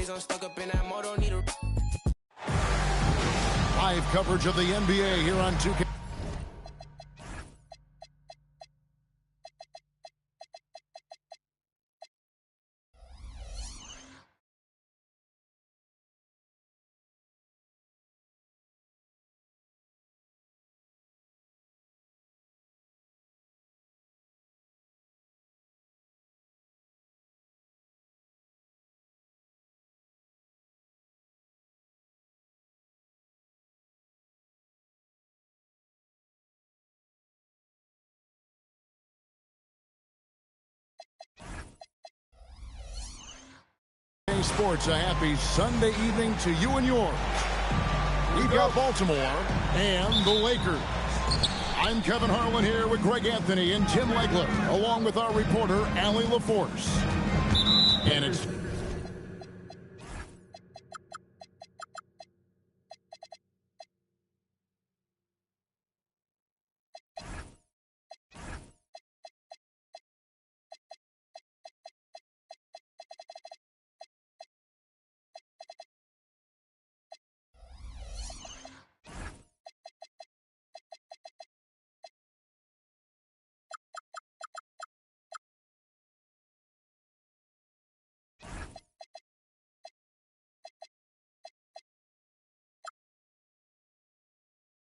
days I'm stuck up in that motor, need a... Live coverage of the NBA here on 2K. Sports, a happy Sunday evening to you and yours. We've got Baltimore and the Lakers. I'm Kevin Harlan here with Greg Anthony and Tim Legler, along with our reporter, Allie LaForce. And it's...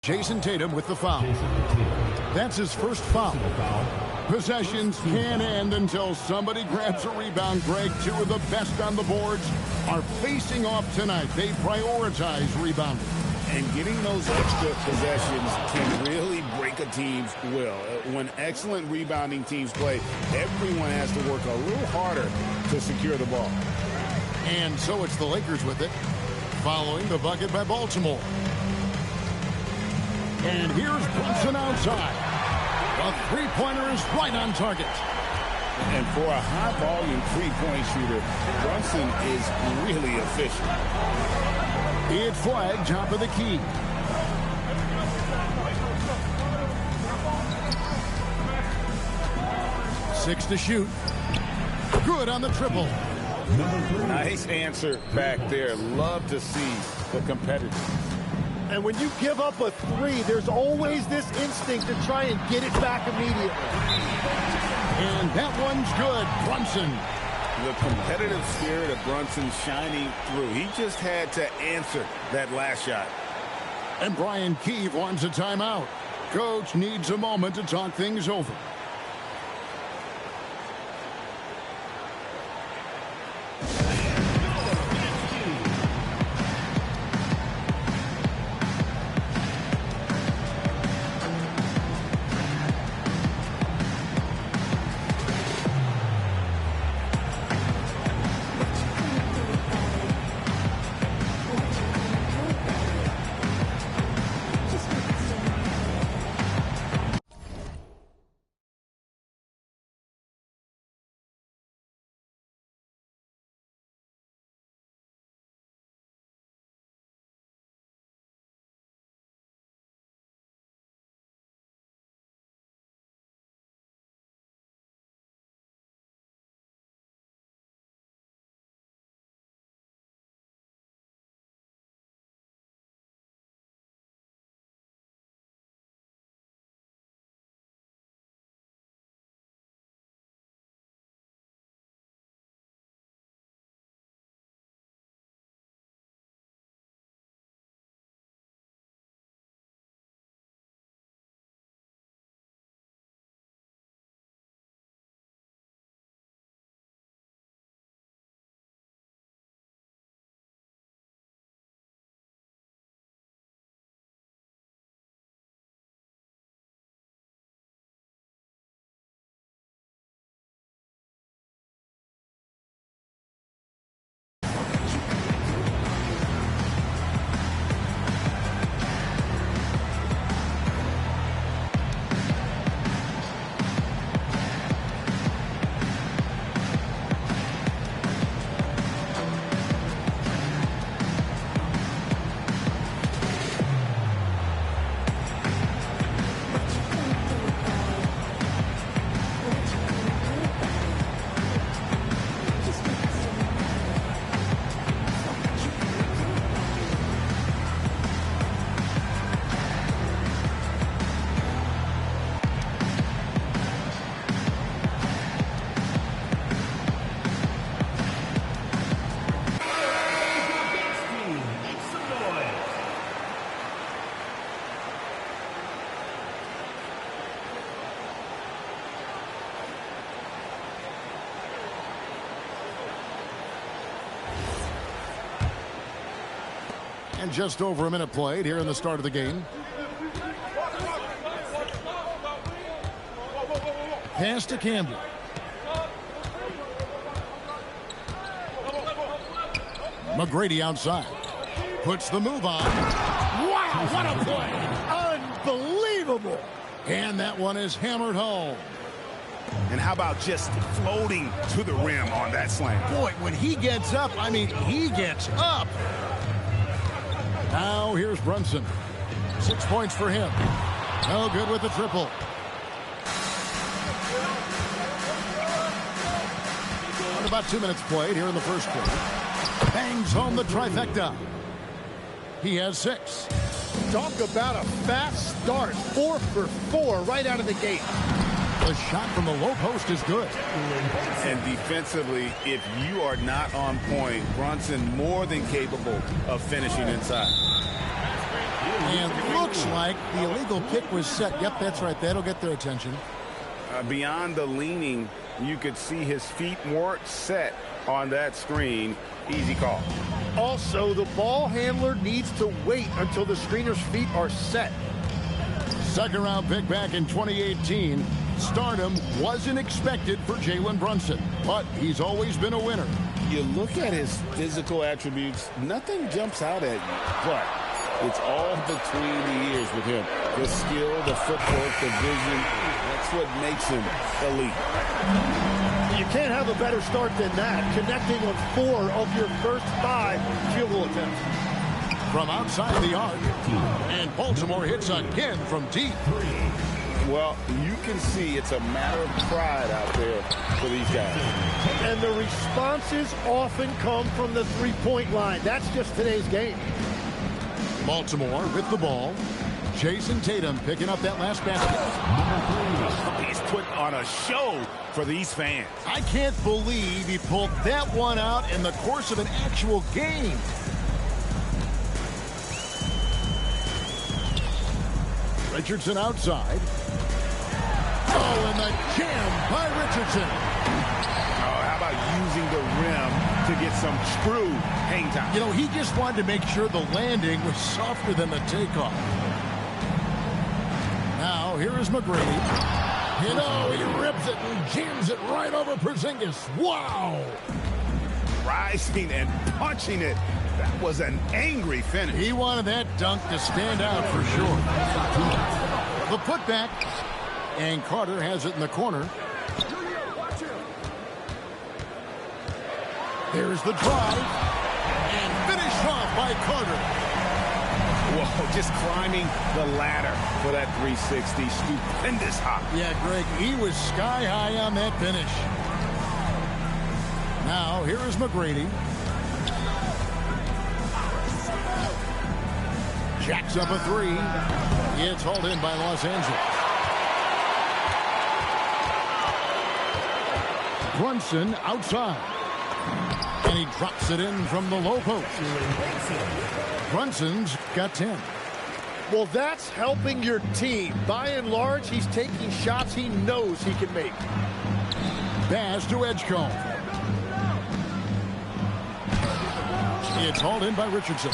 Jason Tatum with the foul. That's his first foul. Possessions can end until somebody grabs a rebound. Greg, two of the best on the boards are facing off tonight. They prioritize rebounding. And getting those extra possessions can really break a team's will. When excellent rebounding teams play, everyone has to work a little harder to secure the ball. And so it's the Lakers with it, following the bucket by Baltimore. And here's Brunson outside. The three-pointer is right on target. And for a high-volume three-point shooter, Brunson is really efficient. It's flag, top of the key. Six to shoot. Good on the triple. Nice answer back there. Love to see the competitors. And when you give up a three, there's always this instinct to try and get it back immediately. And that one's good. Brunson. The competitive spirit of Brunson shining through. He just had to answer that last shot. And Brian Keefe wants a timeout. Coach needs a moment to talk things over. And just over a minute played here in the start of the game. Pass to Campbell. McGrady outside. Puts the move on. Wow, what a play! Unbelievable! And that one is hammered home. And how about just floating to the rim on that slam? Boy, when he gets up, I mean, he gets up. Now here's Brunson. 6 points for him. No good with the triple. And about 2 minutes played here in the first quarter. Bangs home the trifecta. He has 6. Talk about a fast start. 4 for 4 right out of the gate. The shot from the low post is good. And defensively, if you are not on point, Brunson more than capable of finishing inside. And looks like the illegal kick was set. Yep, that's right. That'll get their attention. Beyond the leaning, you could see his feet weren't set on that screen. Easy call. Also, the ball handler needs to wait until the screener's feet are set. Second round pick back in 2018. Stardom wasn't expected for Jalen Brunson, but he's always been a winner. You look at his physical attributes, nothing jumps out at you, but it's all between the ears with him. The skill, the footwork, the vision, that's what makes him elite. You can't have a better start than that, connecting on 4 of your first 5 field goal attempts. From outside the arc, and Baltimore hits again from deep. Well, you can see it's a matter of pride out there for these guys. And the responses often come from the three-point line. That's just today's game. Baltimore with the ball. Jason Tatum picking up that last basket. He's put on a show for these fans. I can't believe he pulled that one out in the course of an actual game. Richardson outside. Oh, and the jam by Richardson. Oh, how about using the rim to get some true hang time? You know, he just wanted to make sure the landing was softer than the takeoff. Now, here is McGrady. You know, he rips it and jams it right over Porzingis. Wow! Rising and punching it. That was an angry finish. He wanted that dunk to stand out for sure. The putback. And Carter has it in the corner. There's the drive. And finished off by Carter. Whoa, just climbing the ladder for that 360. Stupendous hop. Yeah, Greg, he was sky high on that finish. Now, here is McGrady. Jacks up a 3. It's hauled in by Los Angeles. Brunson outside. And he drops it in from the low post. Brunson's got 10. Well, that's helping your team. By and large, he's taking shots he knows he can make. Pass to Edgecombe. It's hauled in by Richardson.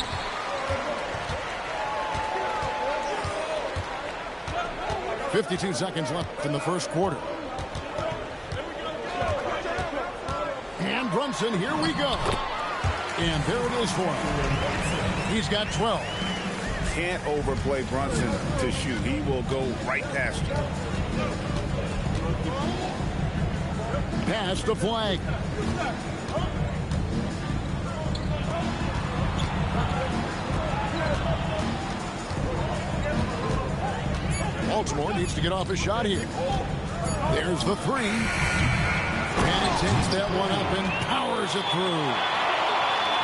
.52 seconds left in the first quarter. And Brunson, here we go. And there it is for him. He's got 12. Can't overplay Brunson to shoot. He will go right past you. Pass the flag. Baltimore needs to get off a shot here. There's the 3. And he takes that one up and powers it through.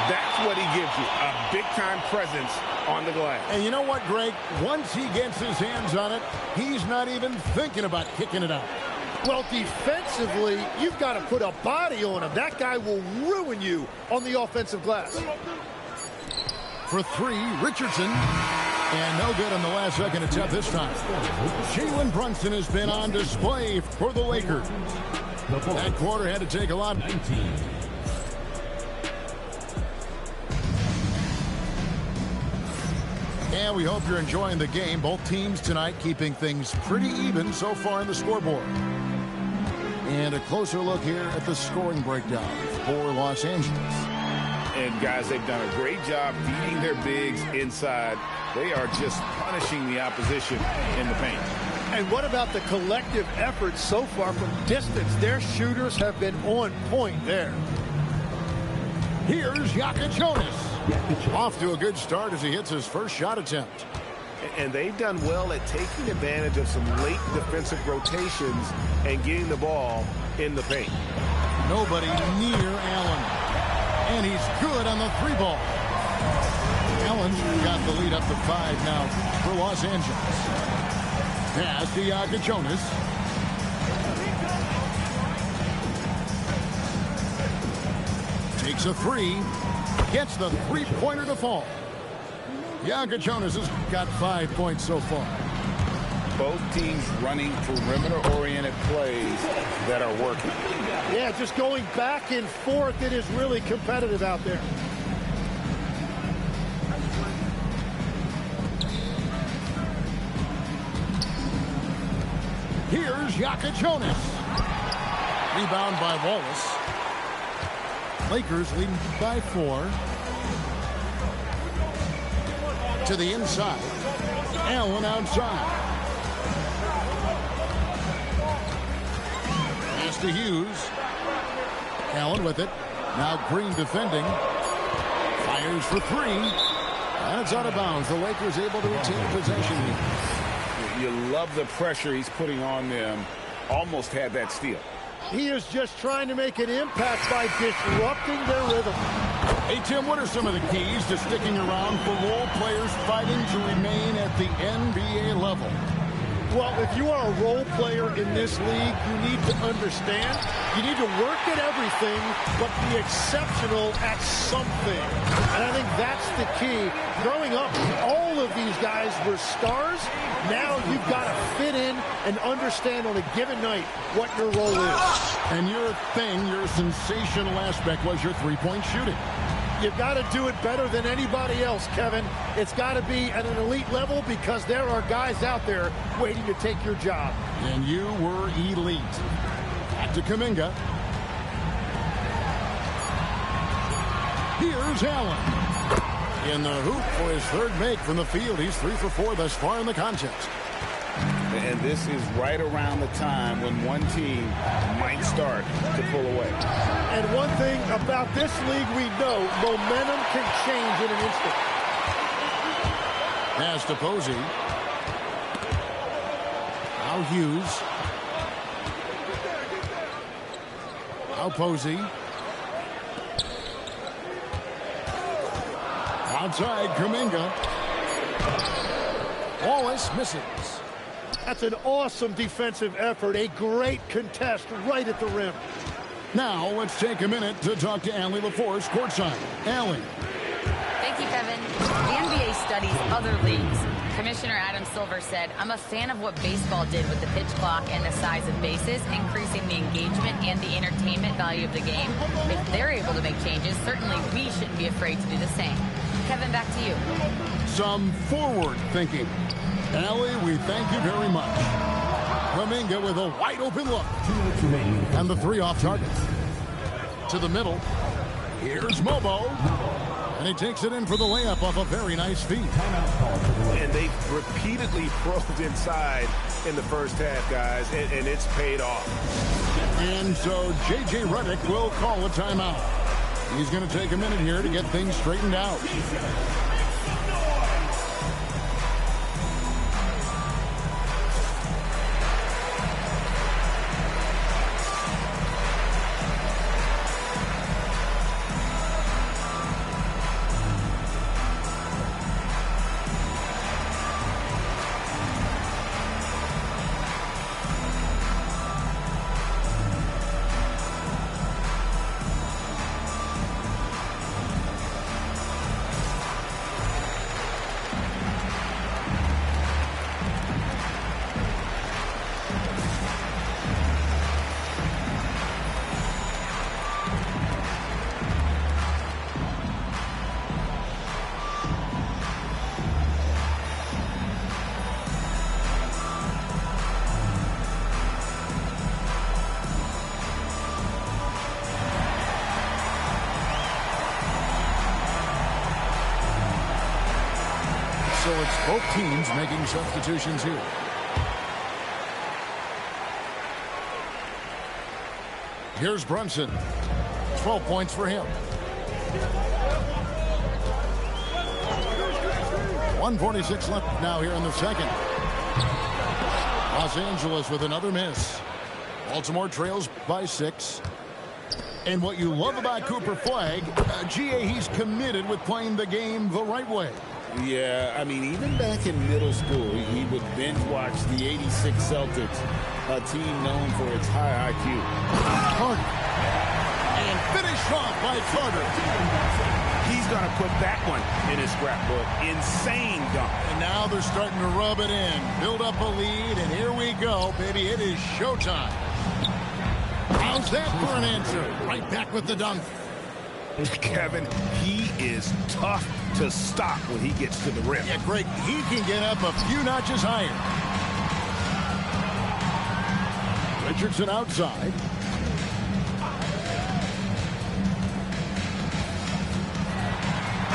That's what he gives you, a big-time presence on the glass. And you know what, Greg? Once he gets his hands on it, he's not even thinking about kicking it out. Well, defensively, you've got to put a body on him. That guy will ruin you on the offensive glass. For 3, Richardson. And no good on the last second attempt this time. Jalen Brunson has been on display for the Lakers. That quarter had to take a lot. And we hope you're enjoying the game. Both teams tonight keeping things pretty even so far in the scoreboard. And a closer look here at the scoring breakdown for Los Angeles. And guys, they've done a great job feeding their bigs inside. They are just punishing the opposition in the paint. And what about the collective effort so far from distance? Their shooters have been on point there. Here's Jonas. Off to a good start as he hits his first shot attempt. And they've done well at taking advantage of some late defensive rotations and getting the ball in the paint. Nobody near Allen. And he's good on the three ball. Allen's got the lead up to 5 now for Los Angeles. Pass to Jonas. Takes a 3. Gets the three-pointer to fall. Jonas has got 5 points so far. Both teams running perimeter-oriented plays that are working. Yeah, just going back and forth. It is really competitive out there. Here's Jonas. Rebound by Wallace. Lakers leading by 4. To the inside. Allen outside. Pass to Hughes. Allen with it. Now Green defending. Fires for 3. That's out of bounds. The Lakers able to retain possession here. You love the pressure he's putting on them. Almost had that steal. He is just trying to make an impact by disrupting their rhythm. Hey, Tim, what are some of the keys to sticking around for role players fighting to remain at the NBA level? Well, if you are a role player in this league, you need to understand, you need to work at everything, but be exceptional at something. And I think that's the key. Growing up, all of these guys were stars. Now you've got to fit in and understand on a given night what your role is. And your thing, your sensational aspect was your three-point shooting. You've got to do it better than anybody else, Kevin. It's got to be at an elite level because there are guys out there waiting to take your job. And you were elite. Back to Kuminga. Here's Allen. In the hoop for his third make from the field. He's 3 for 4 thus far in the contest. And this is right around the time when one team might start to pull away. And one thing about this league we know, momentum can change in an instant. Pass to Posey. Now Hughes. Now Posey. Outside, Kuminga. Wallace misses. That's an awesome defensive effort. A great contest right at the rim. Now, let's take a minute to talk to Allie LaForce courtside. Allie. Thank you, Kevin. The NBA studies other leagues. Commissioner Adam Silver said, I'm a fan of what baseball did with the pitch clock and the size of bases, increasing the engagement and the entertainment value of the game. If they're able to make changes, certainly we shouldn't be afraid to do the same. Kevin, back to you. Some forward thinking. Allie, we thank you very much. Kuminga with a wide open look. And the 3 off target. To the middle. Here's Mobo. And he takes it in for the layup off a very nice feed. And they repeatedly probed inside in the first half, guys, and it's paid off. And so J.J. Redick will call a timeout. He's going to take a minute here to get things straightened out. So it's both teams making substitutions here. Here's Brunson. 12 points for him. 1:46 left now here in the second. Los Angeles with another miss. Baltimore trails by 6. And what you love about Cooper Flagg, GA, he's committed with playing the game the right way. Yeah, I mean, even back in middle school, he would binge watch the '86 Celtics, a team known for its high IQ. Carter. And finished off by Carter. He's going to put that one in his scrapbook. Insane dunk. And now they're starting to rub it in. Build up a lead, and here we go, baby. It is showtime. How's that for an answer? Right back with the dunk. Kevin, he is tough to stop when he gets to the rim. Yeah, Greg, he can get up a few notches higher. Richardson outside.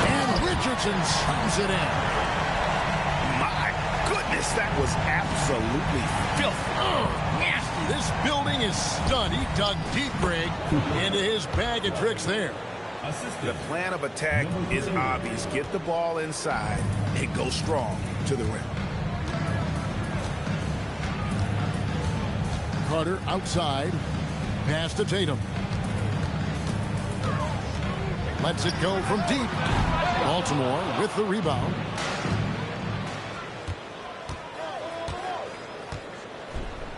And Richardson slams it in. My goodness, that was absolutely filthy. Oh, nasty. This building is stunned. He dug deep, Greg, into his bag of tricks there. The plan of attack is obvious. Get the ball inside and go strong to the rim. Carter outside. Pass to Tatum. Lets it go from deep. Baltimore with the rebound.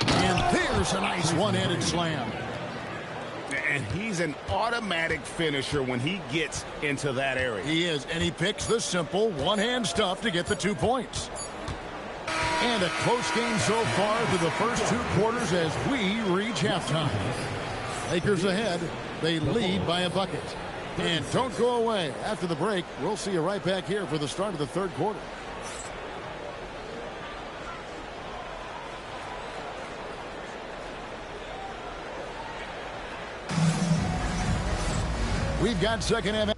And there's a nice one-handed slam. And he's an automatic finisher when he gets into that area. He is, and he picks the simple one-hand stuff to get the 2 points. And a close game so far through the first 2 quarters as we reach halftime. Lakers ahead. They lead by a bucket. And don't go away. After the break, we'll see you right back here for the start of the third quarter. We've got second half.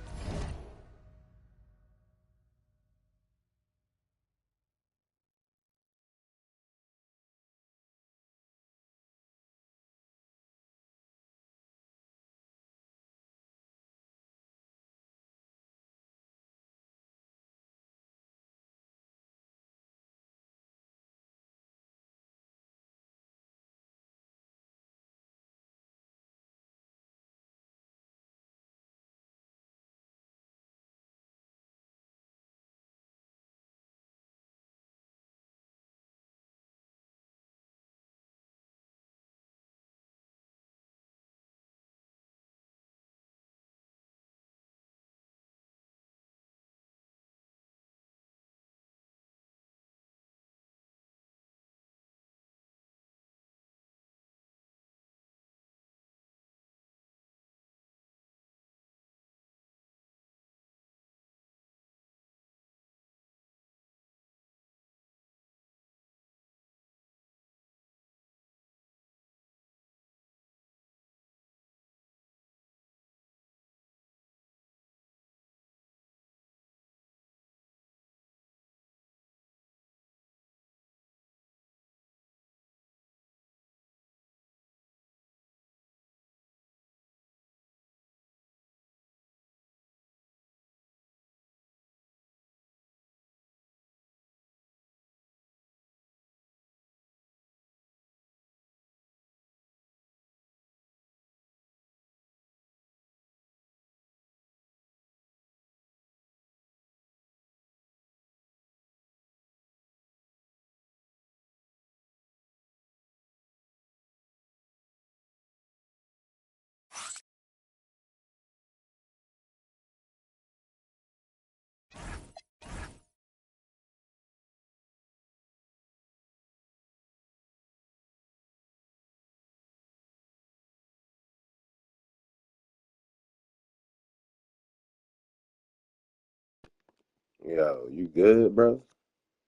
Yo, you good, bro?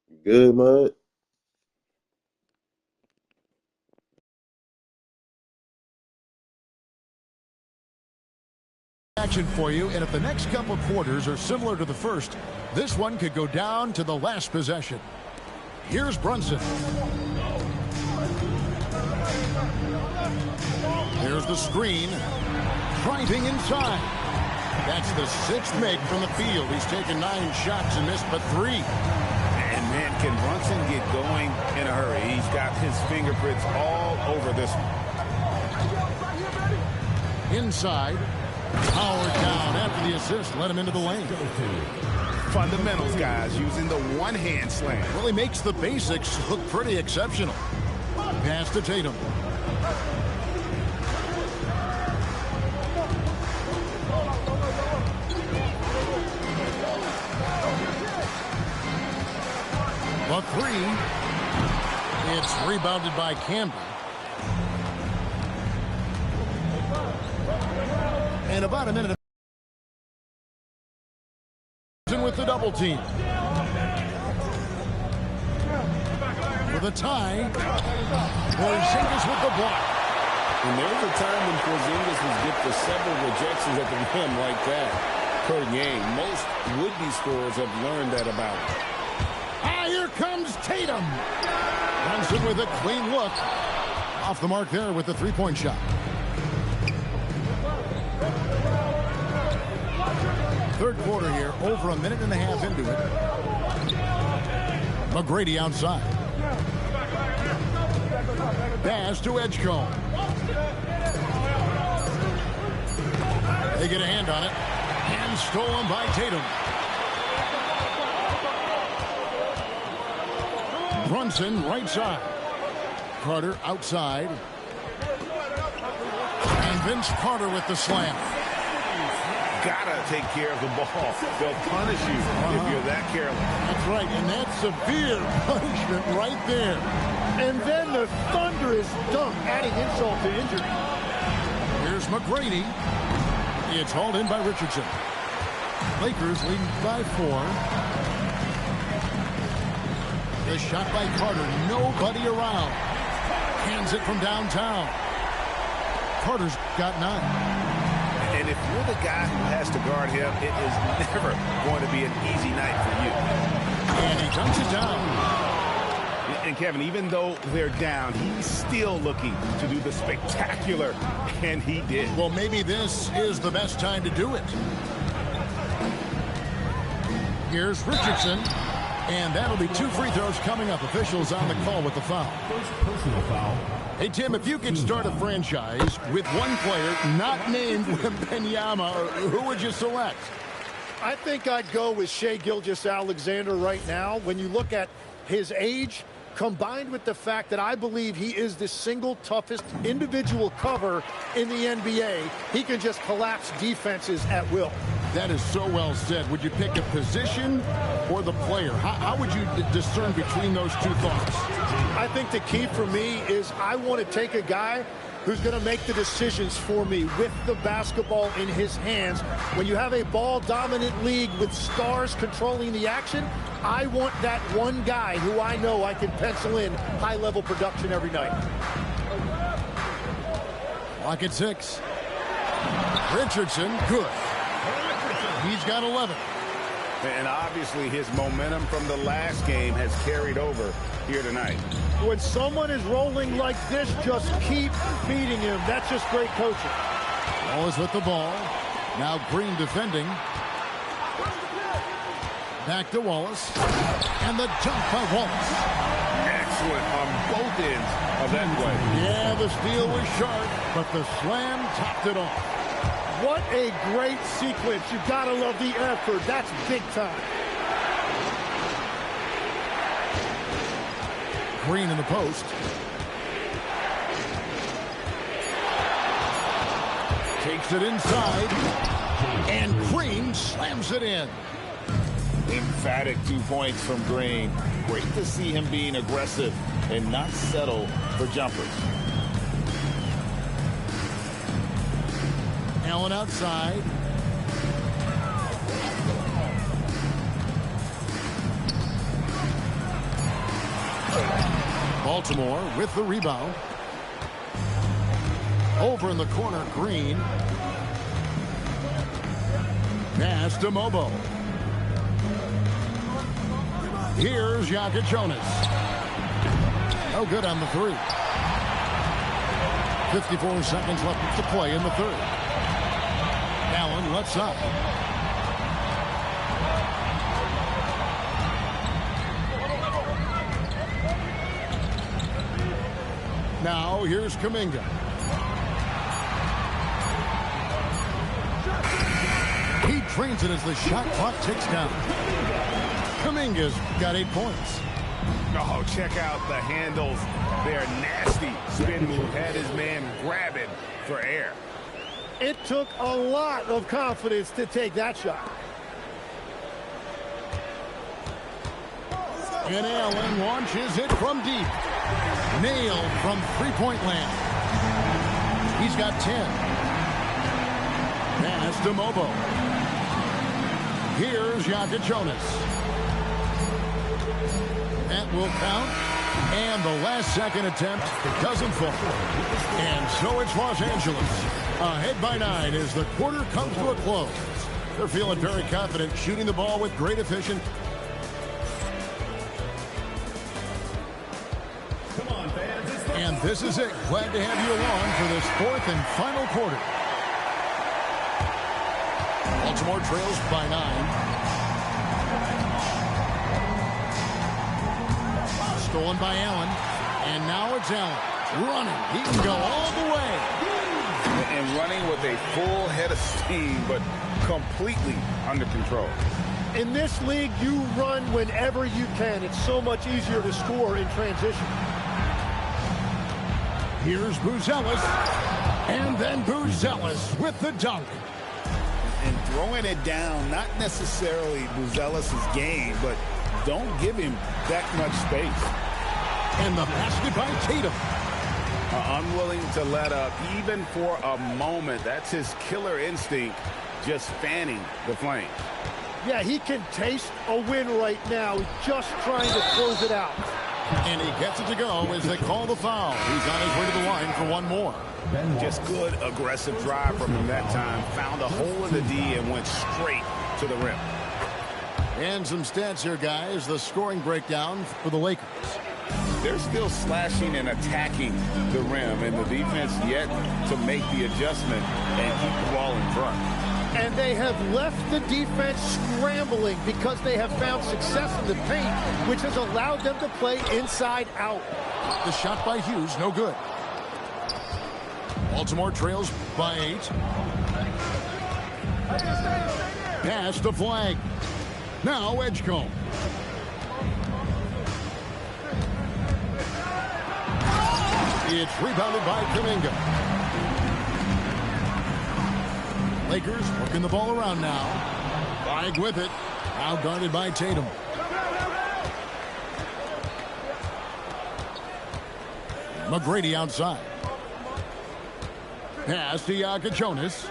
You good, Mud? action for you, and if the next couple quarters are similar to the first, this one could go down to the last possession. Here's Brunson. Here's the screen. Driving inside. That's the 6th make from the field. He's taken 9 shots and missed but 3. And man, can Brunson get going in a hurry? He's got his fingerprints all over this one. Inside. Howard down after the assist. Let him into the lane. Fundamentals, guys, using the one-hand slam. Well, he makes the basics look pretty exceptional. Pass to Tatum. The 3. It's rebounded by Campbell. And about a minute with the double team. For the tie, Porzingis with the block. And there was a time when Porzingis was dipped for several rejections at the rim like that per game. Most would-be scorers have learned that about him. Here comes Tatum. Brunson with a clean look. Off the mark there with the three-point shot. Third quarter here, over a minute and a half into it. McGrady outside. Pass to Edgecombe. They get a hand on it. And stolen by Tatum. Brunson right side. Carter outside. And Vince Carter with the slam. Gotta take care of the ball. They'll punish you if you're that careless. That's right, and that's severe punishment right there. And then the thunderous dunk, adding insult to injury. Here's McGrady. It's hauled in by Richardson. Lakers leading by 4. The shot by Carter, nobody around. Hands it from downtown. Carter's got 9. And if you're the guy who has to guard him, it is never going to be an easy night for you. And he dunks it down. And Kevin, even though they're down, he's still looking to do the spectacular, and he did. Well, maybe this is the best time to do it. Here's Richardson. And that'll be 2 free throws coming up. Officials on the call with the foul. First personal foul. Hey, Tim, if you could start a franchise with one player not named Wembanyama, who would you select? I think I'd go with Shai Gilgeous-Alexander right now. When you look at his age, combined with the fact that I believe he is the single toughest individual cover in the NBA, he can just collapse defenses at will. That is so well said. Would you pick a position or the player? How would you discern between those two thoughts? I think the key for me is I want to take a guy who's going to make the decisions for me with the basketball in his hands. When you have a ball-dominant league with stars controlling the action, I want that one guy who I know I can pencil in high-level production every night. Clock at 6. Richardson, good. He's got 11. And obviously his momentum from the last game has carried over here tonight. When someone is rolling like this, just keep feeding him. That's just great coaching. Wallace with the ball. Now Green defending. Back to Wallace. And the jump by Wallace. Excellent on both ends of that play. Yeah, the steal was sharp, but the slam topped it off. What a great sequence. You gotta love the effort. That's big time. Green in the post. Takes it inside. And Green slams it in. Emphatic 2 points from Green. Great to see him being aggressive and not settle for jumpers. Allen outside. Baltimore with the rebound. Over in the corner, Green. Pass to Mobo. Here's Jonas. No good on the three. 54 seconds left to play in the third. Allen left side. Now here's Kuminga. He drains it as the shot clock ticks down. Kuminga's got 8 points. Oh, check out the handles. They're nasty. Spin move had his man grabbing for air. It took a lot of confidence to take that shot. And Allen launches it from deep. Nailed from three-point land. He's got 10. Pass to Mobo. Here's Jonas. That will count. And the last second attempt doesn't fall. And so it's Los Angeles. Ahead by 9 as the quarter comes to a close. They're feeling very confident, shooting the ball with great efficiency. And this is it. Glad to have you along for this fourth and final quarter. Baltimore trails by 9. Stolen by Allen. And now it's Allen. Running. He can go all the way. And running with a full head of steam, but completely under control. In this league, you run whenever you can. It's so much easier to score in transition. Here's Buzelis. And then Buzelis with the dunk. And throwing it down, not necessarily Buzelis' game, but don't give him that much space. And the basket by Tatum. Unwilling to let up even for a moment. That's his killer instinct, just fanning the flame. Yeah, he can taste a win right now. He's just trying to close it out. And he gets it to go as they call the foul. He's on his way to the line for one more. Just good aggressive drive from him that time. Found a hole in the D and went straight to the rim. And some stats here, guys. The scoring breakdown for the Lakers. They're still slashing and attacking the rim, and the defense yet to make the adjustment and keep the ball in front. And they have left the defense scrambling because they have found success in the paint, which has allowed them to play inside out. The shot by Hughes, no good. Baltimore trails by 8. Pass to Flag. Now Edgecombe. It's rebounded by Kuminga. Lakers working the ball around now. Flag with it. Now guarded by Tatum. McGrady outside. Pass to Jonas.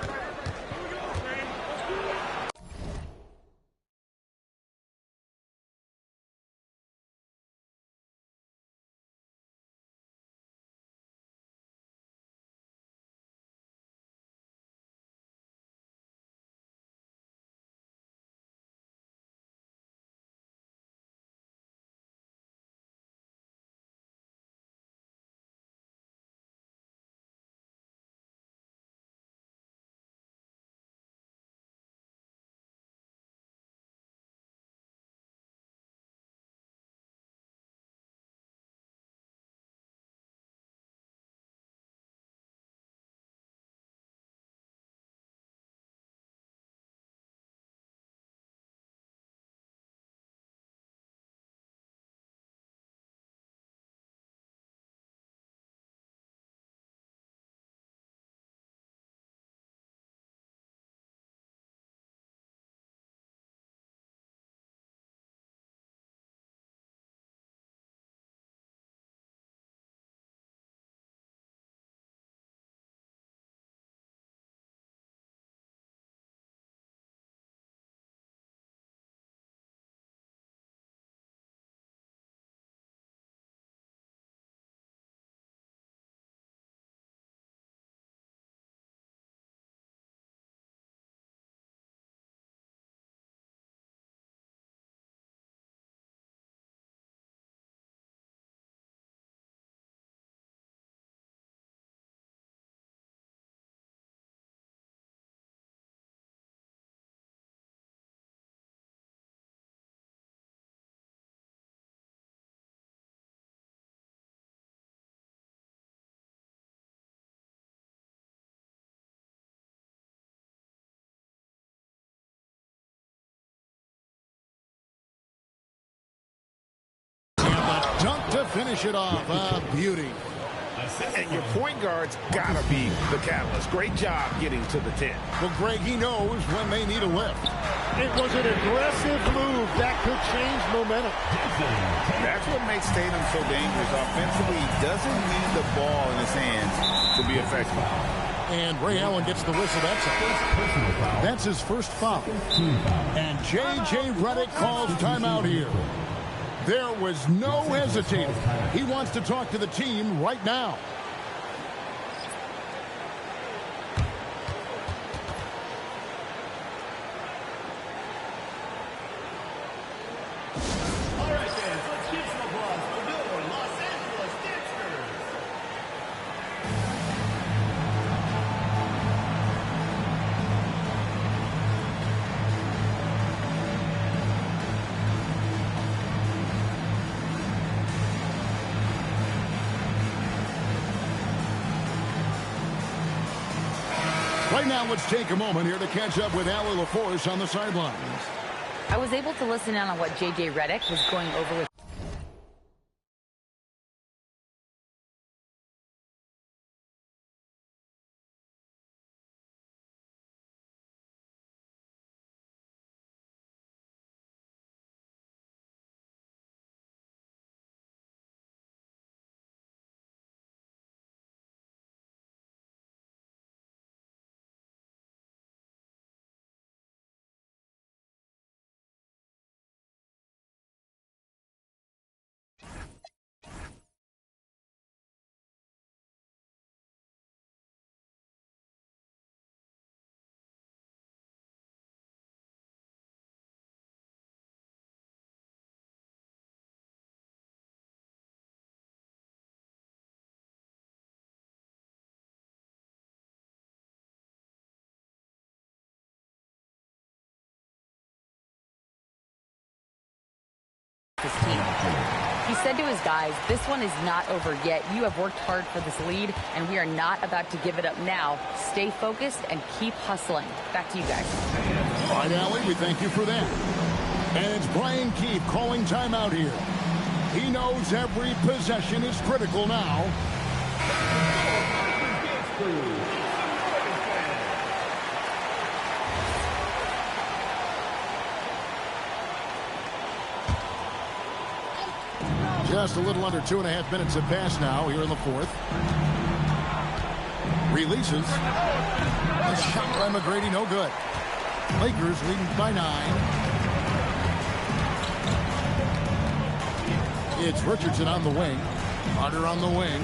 finish it off. Beauty. And your point guard's got to be the catalyst. Great job getting to the 10. Well, Greg, he knows when they need a lift. It was an aggressive move that could change momentum. That's what makes Tatum so dangerous offensively. He doesn't need the ball in his hands to be effective. And Ray Allen gets the whistle. That's his first foul. And J.J. Redick calls timeout here. There was no hesitating. He wants to talk to the team right now. All right, fans, let's give some applause for your Los Angeles Dancers. Right now, let's take a moment here to catch up with Allie LaForce on the sidelines. I was able to listen in on what J.J. Redick was going over with. His team. He said to his guys, this one is not over yet. You have worked hard for this lead, and we are not about to give it up now. Stay focused and keep hustling. Back to you guys. All right, Allie, we thank you for that. And it's Brian Keefe calling timeout here. He knows every possession is critical now. Just a little under 2.5 minutes have passed now here in the fourth. Releases. A shot by McGrady, no good. Lakers leading by 9. It's Richardson on the wing. Carter on the wing.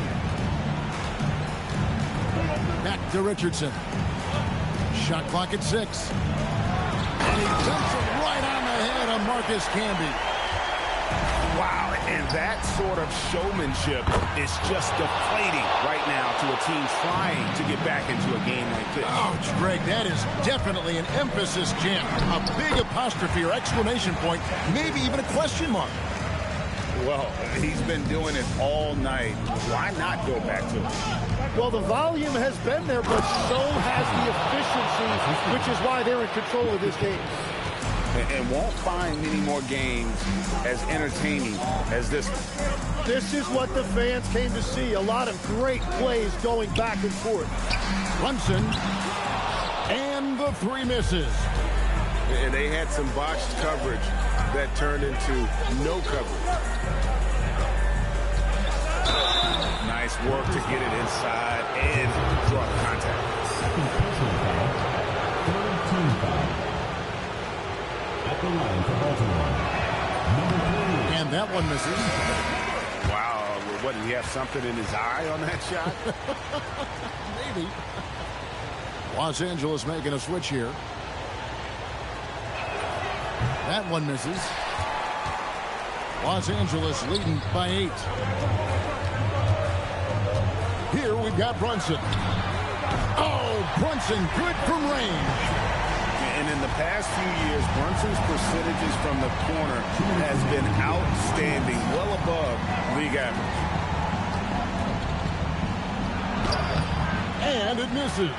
Back to Richardson. Shot clock at 6. And he dumps it right on the head of Marcus Camby. Wow, and that sort of showmanship is just deflating right now to a team trying to get back into a game like this. Ouch, Greg, that is definitely an emphasis jam. A big apostrophe or exclamation point, maybe even a question mark. Well, he's been doing it all night. Why not go back to it? Well, the volume has been there, but so has the efficiency, which is why they're in control of this game. And won't find many more games as entertaining as this one. This is what the fans came to see. A lot of great plays going back and forth. Brunson. And the 3 misses. And they had some botched coverage that turned into no coverage. Nice work to get it inside and draw the contact. At the line for Baltimore, number 3. And that one misses. Wow, what, did he have something in his eye on that shot? Maybe. Los Angeles making a switch here. That one misses. Los Angeles leading by 8. Here we've got Brunson. Oh, Brunson good from range. And in the past few years, Brunson's percentages from the corner has been outstanding, well above league average. And it misses.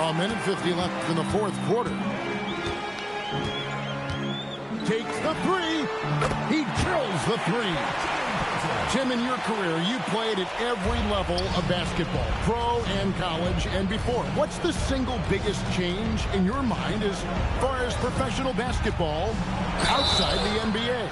A minute 50 left in the fourth quarter. Takes the 3. He drills the 3. Tim, in your career, you played at every level of basketball, pro and college and before. What's the single biggest change in your mind as far as professional basketball outside the NBA?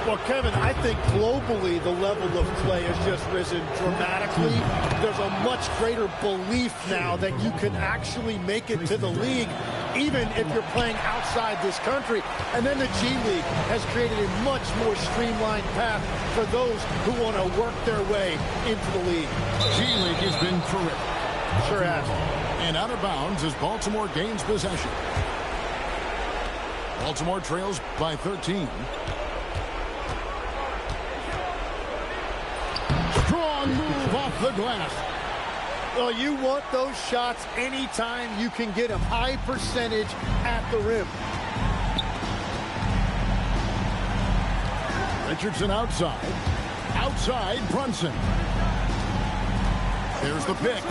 Well, Kevin, I think globally the level of play has just risen dramatically. There's a much greater belief now that you can actually make it to the league, even if you're playing outside this country. And then the G League has created a much more streamlined path for those who want to work their way into the league. G League has been terrific. Sure has. And out of bounds as Baltimore gains possession. Baltimore trails by 13. Strong move off the glass. Well, you want those shots anytime you can get them. High percentage at the rim. Richardson outside. Outside, Brunson. There's the pick.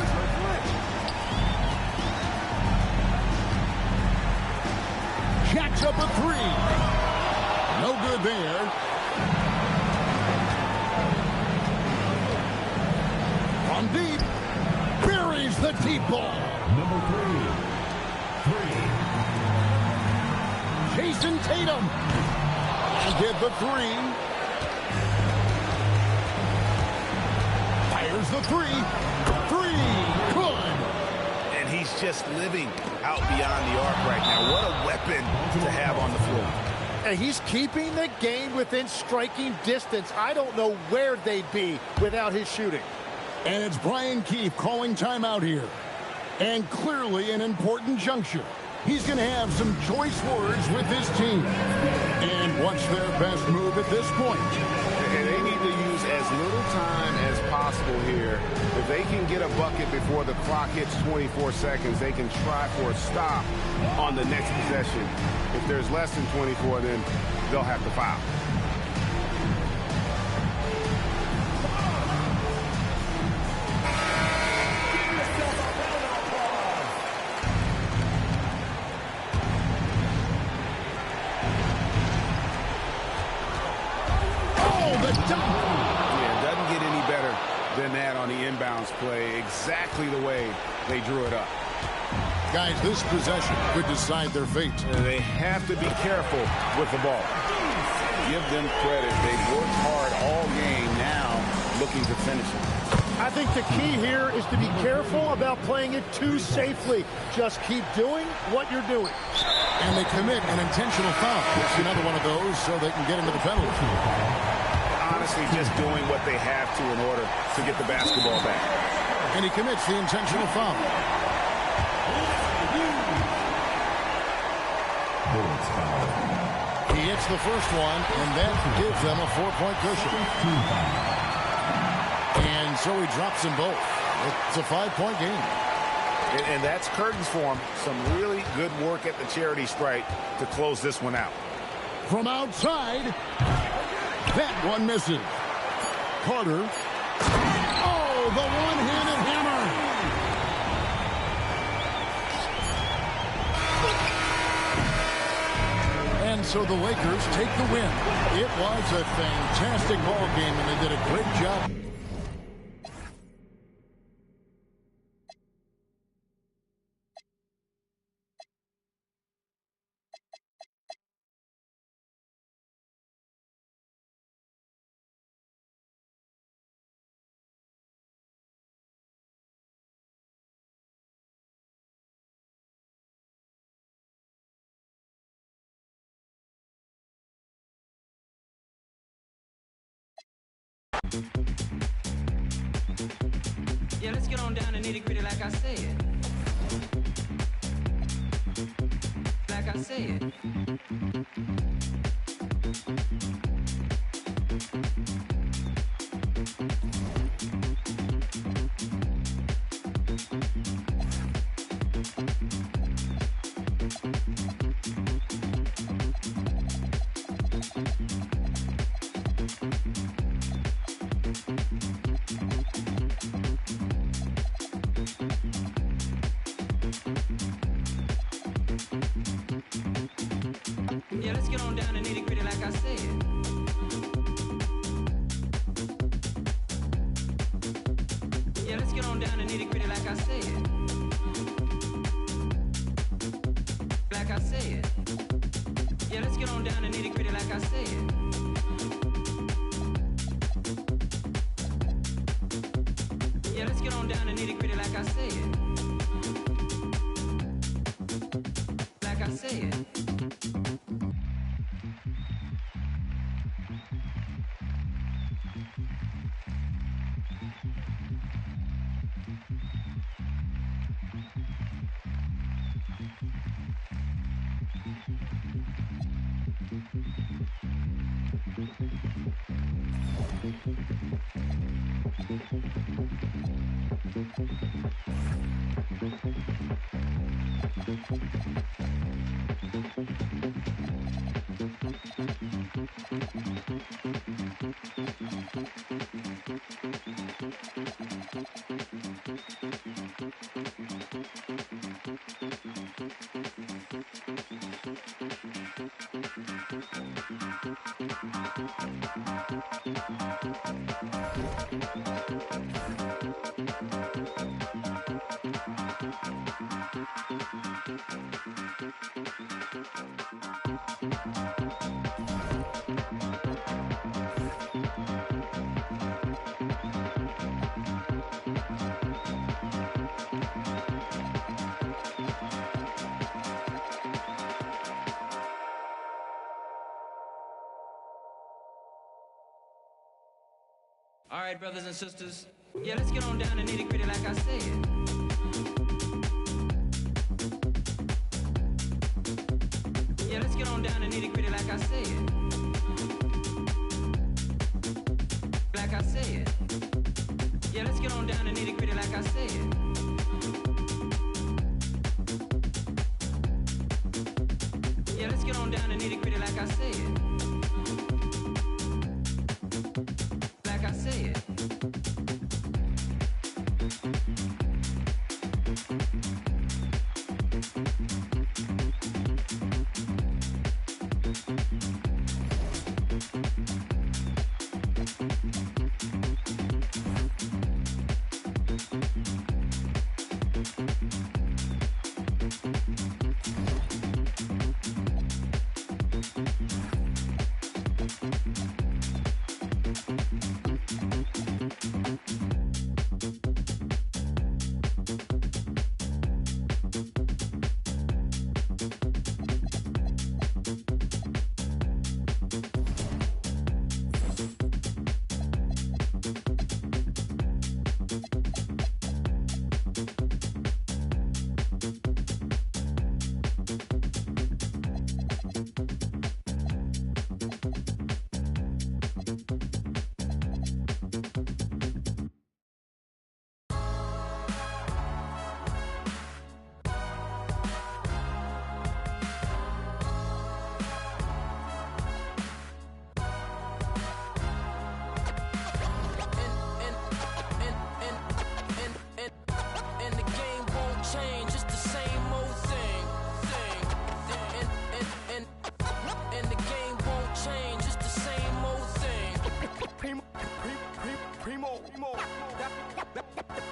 Jacks up a three. No good there. From deep. Buries the deep ball. Number 3. Jason Tatum. And get the three. Fires the three. Three. Good. And he's just living out beyond the arc right now. What a weapon to have on the floor. And he's keeping the game within striking distance. I don't know where they'd be without his shooting. And it's Brian Keefe calling timeout here. And clearly an important juncture. He's going to have some choice words with his team. And what's their best move at this point? And they need to use as little time as possible here. If they can get a bucket before the clock hits 24 seconds, they can try for a stop on the next possession. If there's less than 24, then they'll have to foul. Than that on the inbounds play, exactly the way they drew it up. Guys, this possession could decide their fate. They have to be careful with the ball. Give them credit. They've worked hard all game, now looking to finish it. I think the key here is to be careful about playing it too safely. Just keep doing what you're doing. And they commit an intentional foul. It's another one of those so they can get into the penalty. Honestly, just doing what they have to in order to get the basketball back. And he commits the intentional foul. He hits the first one, and that gives them a 4-point cushion. And so he drops them both. It's a 5-point game. And that's curtains for him. Some really good work at the charity stripe to close this one out. From outside, that one misses. Carter. Oh, the one-handed hammer. And so the Lakers take the win. It was a fantastic ball game, and they did a great job. Yeah, let's get on down to nitty-gritty like I said. Like I said. Yeah, let's get on down to nitty-gritty like I said. nitty gritty like I said. Like I said. Yeah, let's get on down to nitty gritty like I said. Yeah, let's get on down to nitty gritty like I said. Like I said. All right, brothers and sisters. Yeah, let's get on down to nitty gritty like I said. Yeah, let's get on down to nitty gritty like I said. Like I said. Yeah, let's get on down to nitty gritty like I said. Yeah, let's get on down to nitty gritty like I said. Like I said.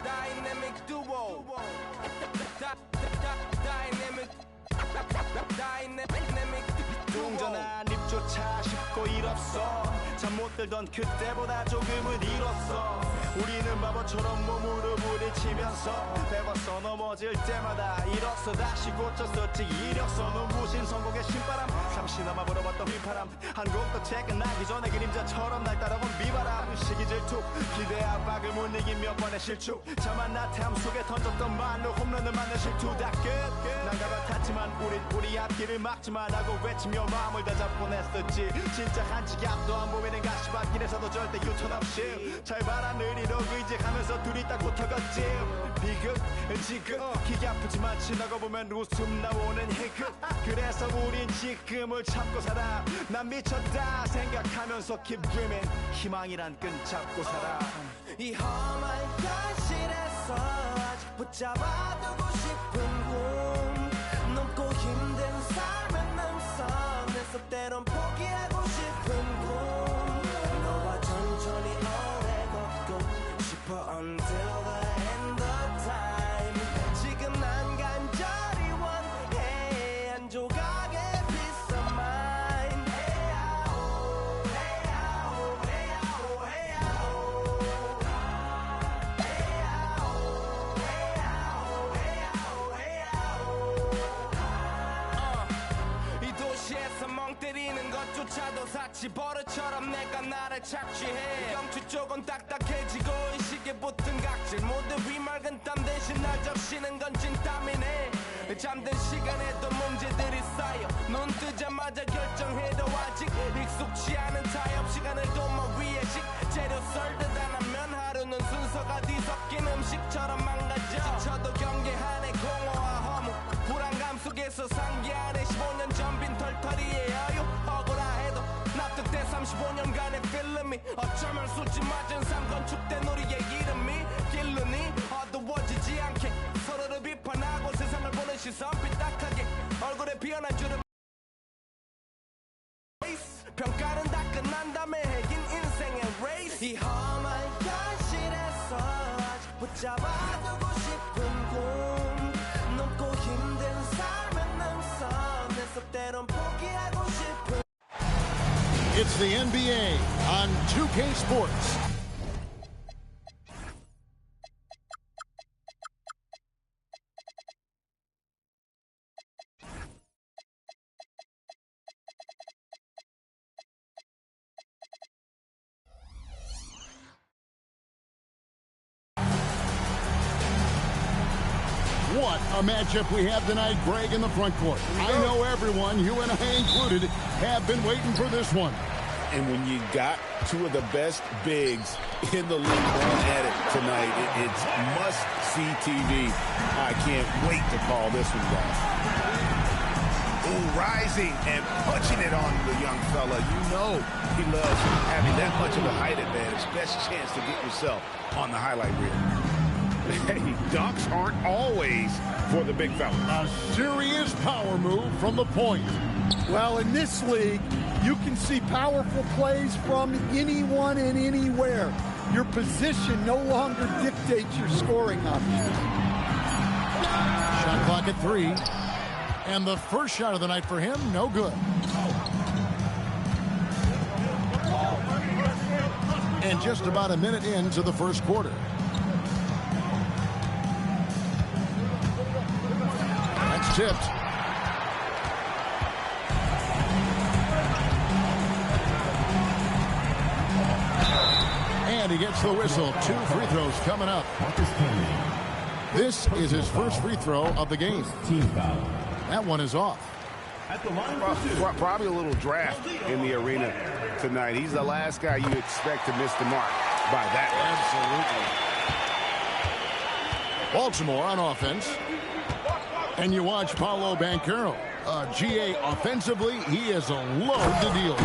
Dynamic duo. Dynamic 동전한 입조차 쉽고 일 없어 잠 못 들던 그때보다 조금은 일었어 우리는 바보처럼 몸으로 부딪히면서 배웠어 넘어질 때마다 일었어 다시 고쳤었지 이력서 눈부신 성공의 신바람 잠시나마 불어봤던 휘파람 한 곡도 채 끝나기 전에 그림자처럼 날 따라온 비바람 시기 질투 기대 압박을 못 이긴 몇 번의 실축 자만 나태함 속에 던졌던 말로 홈런을 맞는 실투 다 끝 난가가 탔지만 우리 앞길을 막지만 하고 외치며 마음을 다잡곤 했었지 진짜 한 치 앞도 안 보이는 가시밭길에서도 절대 유턴 없이 잘 봐라 느리로 의지하면서 둘이 딱 붙어갔지 비극 지금 기가 아프지만 지나고 보면 웃음 나오는 희극 그래서 우린 지금을 참고 살아 난 미쳤다 생각하면서 keep dreaming 희망이란 끈 잡고 살아 이 험한 현실에서 아직 붙잡아두고 싶은 꿈 넘고 힘든 삶의 능선에서 때론 포기하고 싶은 꿈 너와 천천히 오래 걷고 싶어 until the end of 앞에서 멍 때리는 것조차도 사치 버릇처럼 내가 나를 착취해 경추 쪽은 딱딱해지고 의식에 붙은 각질 모두 위맑은 땀 대신 날 적시는 건 찐땀이네 잠든 시간에도 문제들이 쌓여 눈 뜨자마자 결정해도 아직 익숙치 않은 타협 시간을 도모 위에 식재료 썰듯 안 하면 하루는 순서가 뒤섞인 음식처럼 망가져 지쳐도 경계하네 공허와 허무 불안감 속에서 상기하네 15년 전빈 털털이의 여유 억울해도 납득돼 35년간의 필름이 어쩌면 술집 맞은 삶 건축된 우리의 이름이 길르니 어두워지지 않게 서로를 비판하고 세상을 보는 시선 삐딱하게 얼굴에 피어난 주름 평가는 다 끝난 다음에 핵인 인생의 레이스 이 험한 현실에서 아직 붙잡아두고 싶은 꿈 높고 힘든 삶의 능선에서 때론 포기하고 싶은 It's the NBA on 2K Sports. What a matchup we have tonight, Greg, in the front court. I know everyone, you and I included, have been waiting for this one. And when you got two of the best bigs in the league going at it tonight, it's must-see TV. I can't wait to call this one, guys. Ooh, rising and punching it on the young fella. You know he loves having that much of a height advantage. Best chance to get yourself on the highlight reel. Hey, dunks aren't always for the big fella. A serious power move from the point. Well, in this league, you can see powerful plays from anyone and anywhere. Your position no longer dictates your scoring options. Shot clock at 3. And the first shot of the night for him, no good. And just about a minute into the first quarter. That's tipped. And he gets the whistle. 2 free throws coming up. This is his first free throw of the game. That one is off. Probably a little draft in the arena tonight. He's the last guy you expect to miss the mark by that. Absolutely. Baltimore on offense. And you watch Paolo Banchero. GA offensively, he is a load to deal with.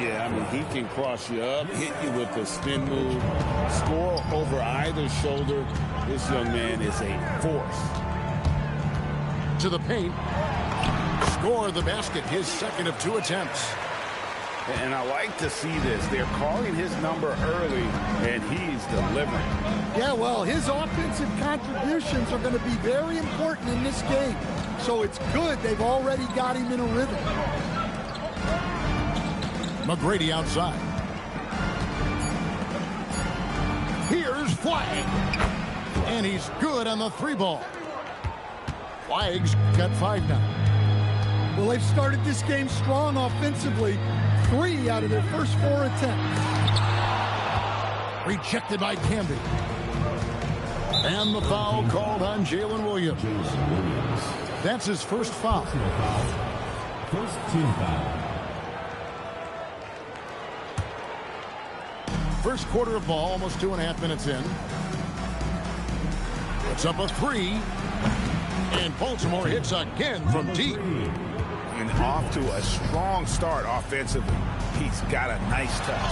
Yeah, I mean, he can cross you up, hit you with the spin move, score over either shoulder. This young man is a force. To the paint. Score the basket, his second of 2 attempts. And I like to see this. They're calling his number early, and he's delivering. Yeah, well, his offensive contributions are going to be very important in this game. So it's good they've already got him in a rhythm. McGrady outside. Here's Flagg. And he's good on the 3 ball. Flagg's got 5 now. Well, they've started this game strong offensively. 3 out of their first 4 attempts. Rejected by Camby. And the foul called on Jalen Williams. That's his first foul. First team foul. First quarter of ball, almost 2.5 minutes in. It's up a 3. And Baltimore hits again from deep. And off to a strong start offensively. He's got a nice touch.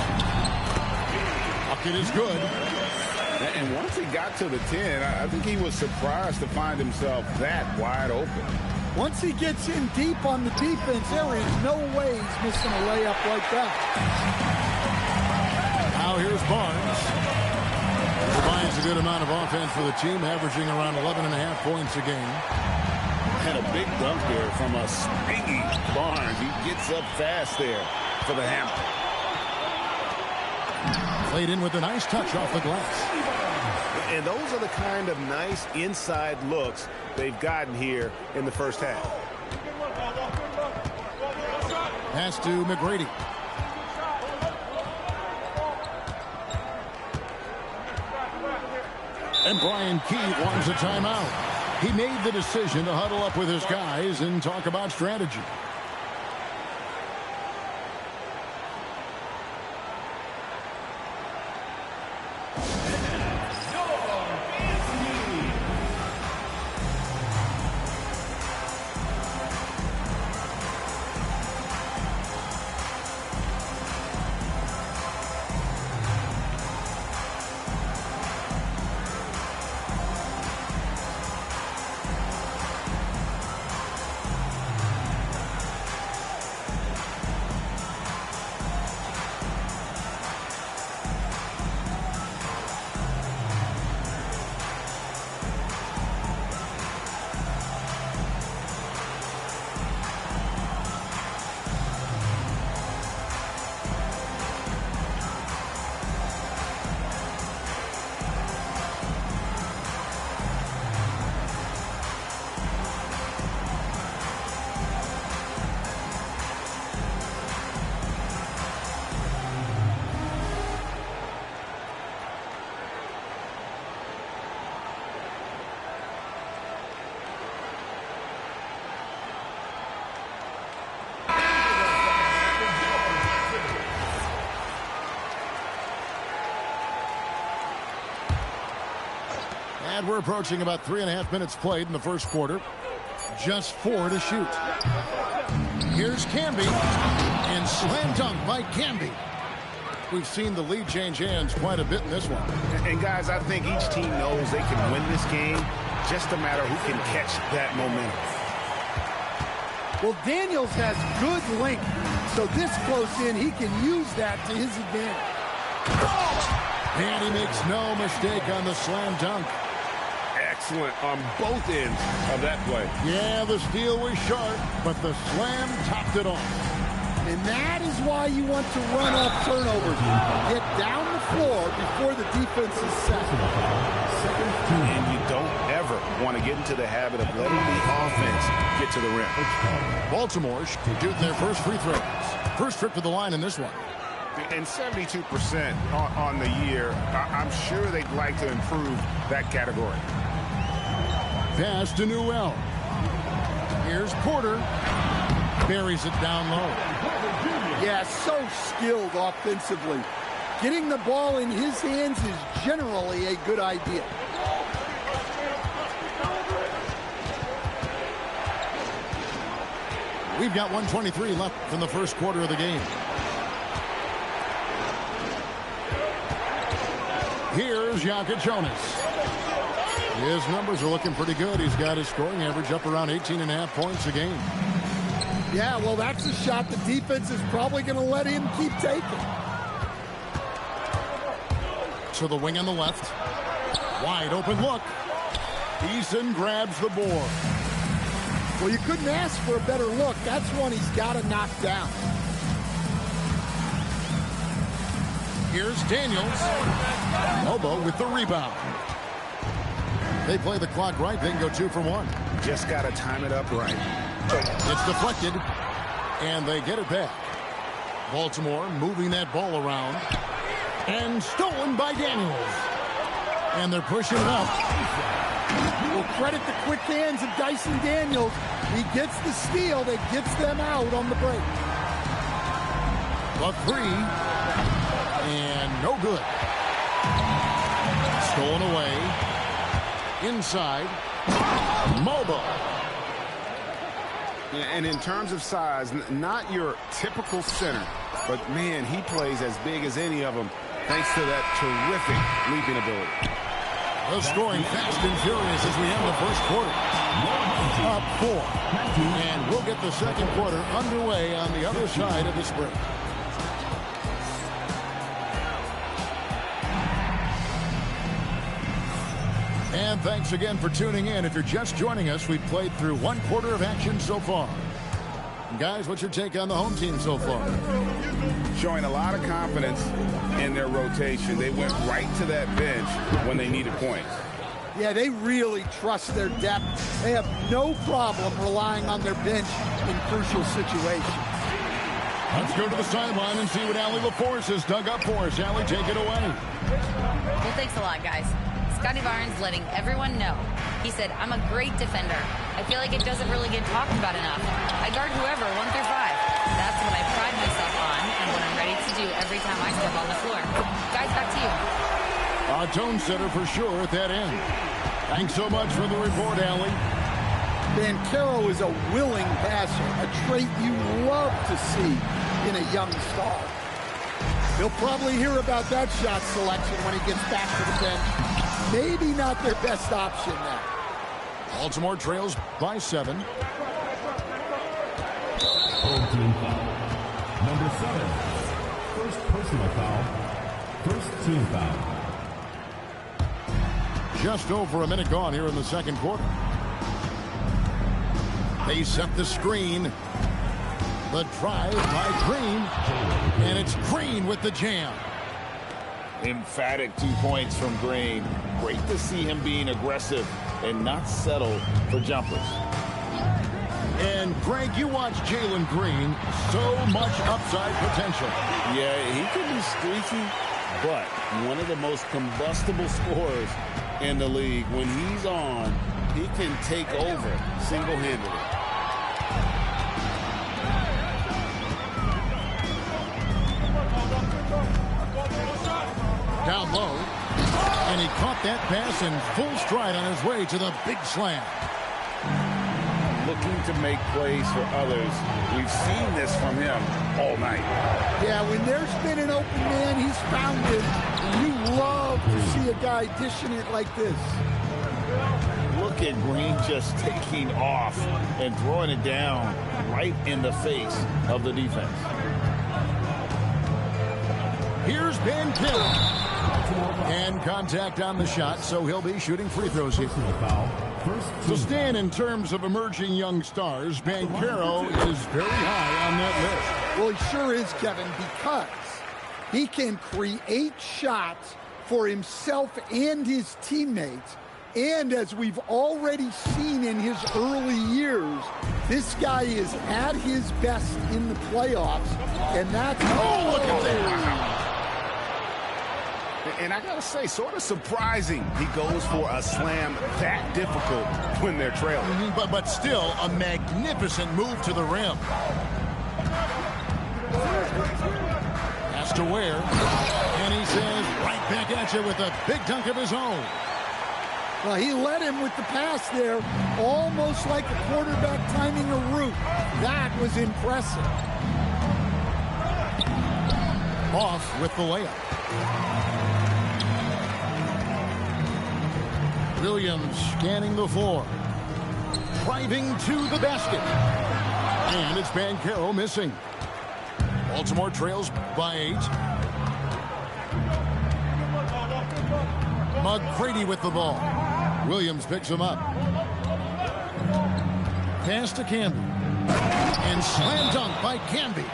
Bucket is good. And once he got to the 10, I think he was surprised to find himself that wide open. Once he gets in deep on the defense, there is no way he's missing a layup like that. Now here's Barnes. Provides a good amount of offense for the team, averaging around 11.5 points a game. Had a big dunk there from a springy Barnes. He gets up fast there for the hammer. Played in with a nice touch off the glass. And those are the kind of nice inside looks they've gotten here in the first half. Pass to McGrady. And Brian Keith wants a timeout. He made the decision to huddle up with his guys and talk about strategy. And we're approaching about 3.5 minutes played in the first quarter. Just 4 to shoot. Here's Camby. And slam dunk by Camby. We've seen the lead change hands quite a bit in this one. And guys, I think each team knows they can win this game. Just a matter who can catch that momentum. Well, Daniels has good length. So this close in, he can use that to his advantage. And he makes no mistake on the slam dunk. Excellent on both ends of that play. Yeah, the steal was sharp, but the slam topped it off. And that is why you want to run off turnovers. Get down the floor before the defense is set. And you don't ever want to get into the habit of letting the offense get to the rim. Baltimore shoot their first free throws. First trip to the line in this one. And 72% on the year. I'm sure they'd like to improve that category. Pass to Newell. Here's Porter. Buries it down low. Yeah, so skilled offensively. Getting the ball in his hands is generally a good idea. We've got 1:23 left in the first quarter of the game. Here's Jokic Jonas. His numbers are looking pretty good. He's got his scoring average up around 18.5 points a game. Yeah, well, that's a shot the defense is probably going to let him keep taking. To the wing on the left. Wide open look. Eason grabs the board. Well, you couldn't ask for a better look. That's one he's got to knock down. Here's Daniels. Mobo with the rebound. They play the clock right. They can go 2 for 1. Just got to time it up right. It's deflected. And they get it back. Baltimore moving that ball around. And stolen by Daniels. And they're pushing it up. Well, credit the quick hands of Dyson Daniels. He gets the steal that gets them out on the break. A 3. And no good. Stolen away. Inside. Mobo. And in terms of size, not your typical center, but man, he plays as big as any of them thanks to that terrific leaping ability. The scoring fast and furious as we end the first quarter. Up 4. And we'll get the second quarter underway on the other side of this break. And thanks again for tuning in. If you're just joining us, we've played through 1 quarter of action so far. Guys, what's your take on the home team so far? Showing a lot of confidence in their rotation. They went right to that bench when they needed points. Yeah, they really trust their depth. They have no problem relying on their bench in crucial situations. Let's go to the sideline and see what Allie LaForce has dug up for us. Allie, take it away. Well, thanks a lot, guys. Scotty Barnes letting everyone know. He said, I'm a great defender. I feel like it doesn't really get talked about enough. I guard whoever, 1 through 5. That's what I pride myself on and what I'm ready to do every time I step on the floor. Guys, back to you. A tone setter for sure at that end. Thanks so much for the report, Allie. Banchero is a willing passer, a trait you love to see in a young star. He'll probably hear about that shot selection when he gets back to the bench. Maybe not their best option now. Baltimore trails by 7. Old team foul. Number 7. First personal foul. First team foul. Just over a minute gone here in the second quarter. They set the screen. The drive by Green. And it's Green with the jam. Emphatic 2 points from Green. Great to see him being aggressive and not settle for jumpers. And Greg, you watch Jalen Green. So much upside potential. Yeah, he can be streaky, but one of the most combustible scorers in the league. When he's on, he can take over single-handedly. Down low, and he caught that pass in full stride on his way to the big slam. Looking to make plays for others. We've seen this from him all night. Yeah, when there's been an open man, he's found it. You love to see a guy dishing it like this. Look at Green just taking off and throwing it down right in the face of the defense. Here's Banchero. And contact on the shot, so he'll be shooting free throws here. So Stan, in terms of emerging young stars, Banchero is very high on that list. Well, he sure is, Kevin, because he can create shots for himself and his teammates. And as we've already seen in his early years, this guy is at his best in the playoffs. And that's... Oh, look at that! And I gotta say, sort of surprising he goes for a slam that difficult when they're trailing. But still, a magnificent move to the rim. Has to wear. And he says, right back at you with a big dunk of his own. Well, he led him with the pass there, almost like a quarterback timing a route. That was impressive. Off with the layup. Williams scanning the floor. Driving to the basket. And it's Banchero missing. Baltimore trails by 8. McCready with the ball. Williams picks him up. Pass to Camby. And slam dunk by Camby.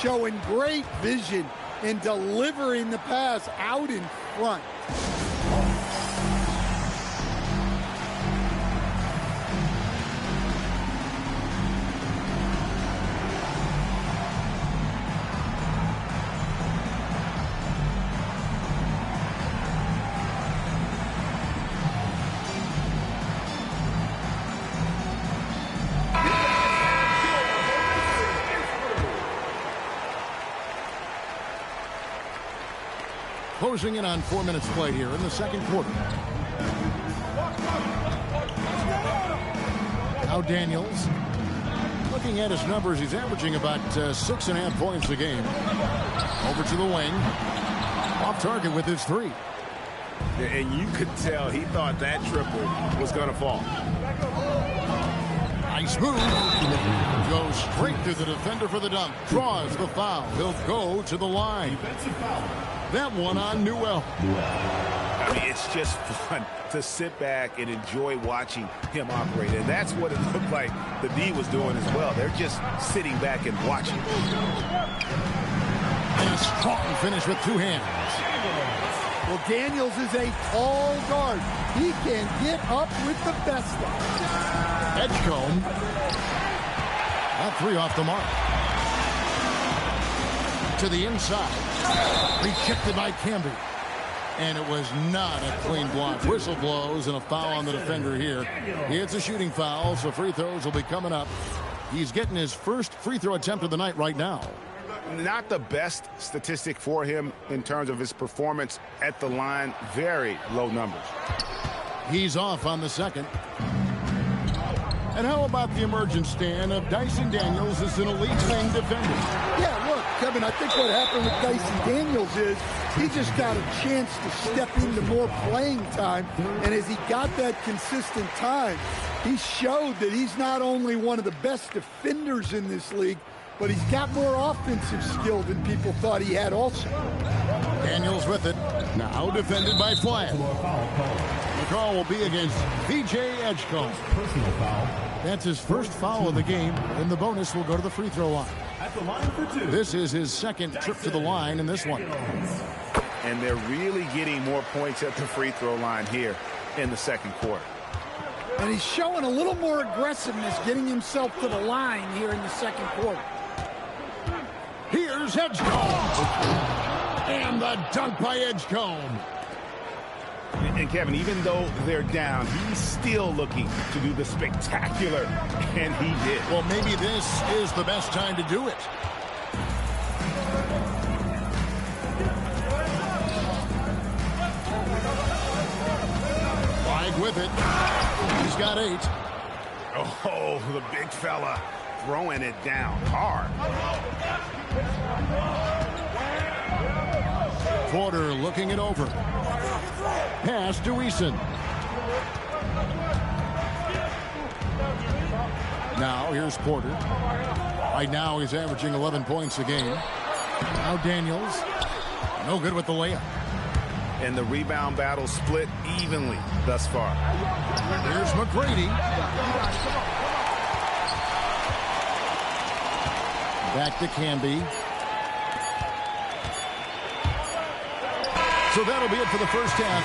Showing great vision and delivering the pass out in front. Closing in on 4 minutes play here in the second quarter. Now Daniels. Looking at his numbers, he's averaging about 6.5 points a game. Over to the wing. Off target with his 3. And you could tell he thought that triple was going to fall. Nice move. Goes straight to the defender for the dunk. Draws the foul. He'll go to the line. That one on Newell. I mean, it's just fun to sit back and enjoy watching him operate. And that's what it looked like the D was doing as well. They're just sitting back and watching. And a strong finish with 2 hands. Well, Daniels is a tall guard. He can get up with the best of them. Edgecombe. That 3 off the mark. To the inside. Rejected by Camby. And it was not a clean block. Whistle blows and a foul on the defender here. It's a shooting foul, so free throws will be coming up. He's getting his first free throw attempt of the night right now. Not the best statistic for him in terms of his performance at the line. Very low numbers. He's off on the second. And how about the emergence, Stan, of Dyson Daniels as an elite wing defender? Yeah, look, Kevin, I think what happened with Dyson Daniels is he just got a chance to step into more playing time. And as he got that consistent time, he showed that he's not only one of the best defenders in this league, but he's got more offensive skill than people thought he had also. Daniels with it. Now defended by Flagg. The call will be against VJ Edgecombe. Personal foul. That's his first foul of the game, and the bonus will go to the free throw line. At the line for two. This is his second trip to the line in this one. And they're really getting more points at the free throw line here in the second quarter. And he's showing a little more aggressiveness getting himself to the line here in the second quarter. Here's Edgecombe. And the dunk by Edgecombe. And Kevin, even though they're down, he's still looking to do the spectacular, and he did. Well, maybe this is the best time to do it. Flagg with it. He's got 8. Oh, the big fella throwing it down hard. Porter looking it over. Pass to Eason. Now here's Porter. Right now he's averaging 11 points a game. Now Daniels. No good with the layup. And the rebound battle split evenly thus far. Here's McGrady. Back to Camby. So that'll be it for the first half.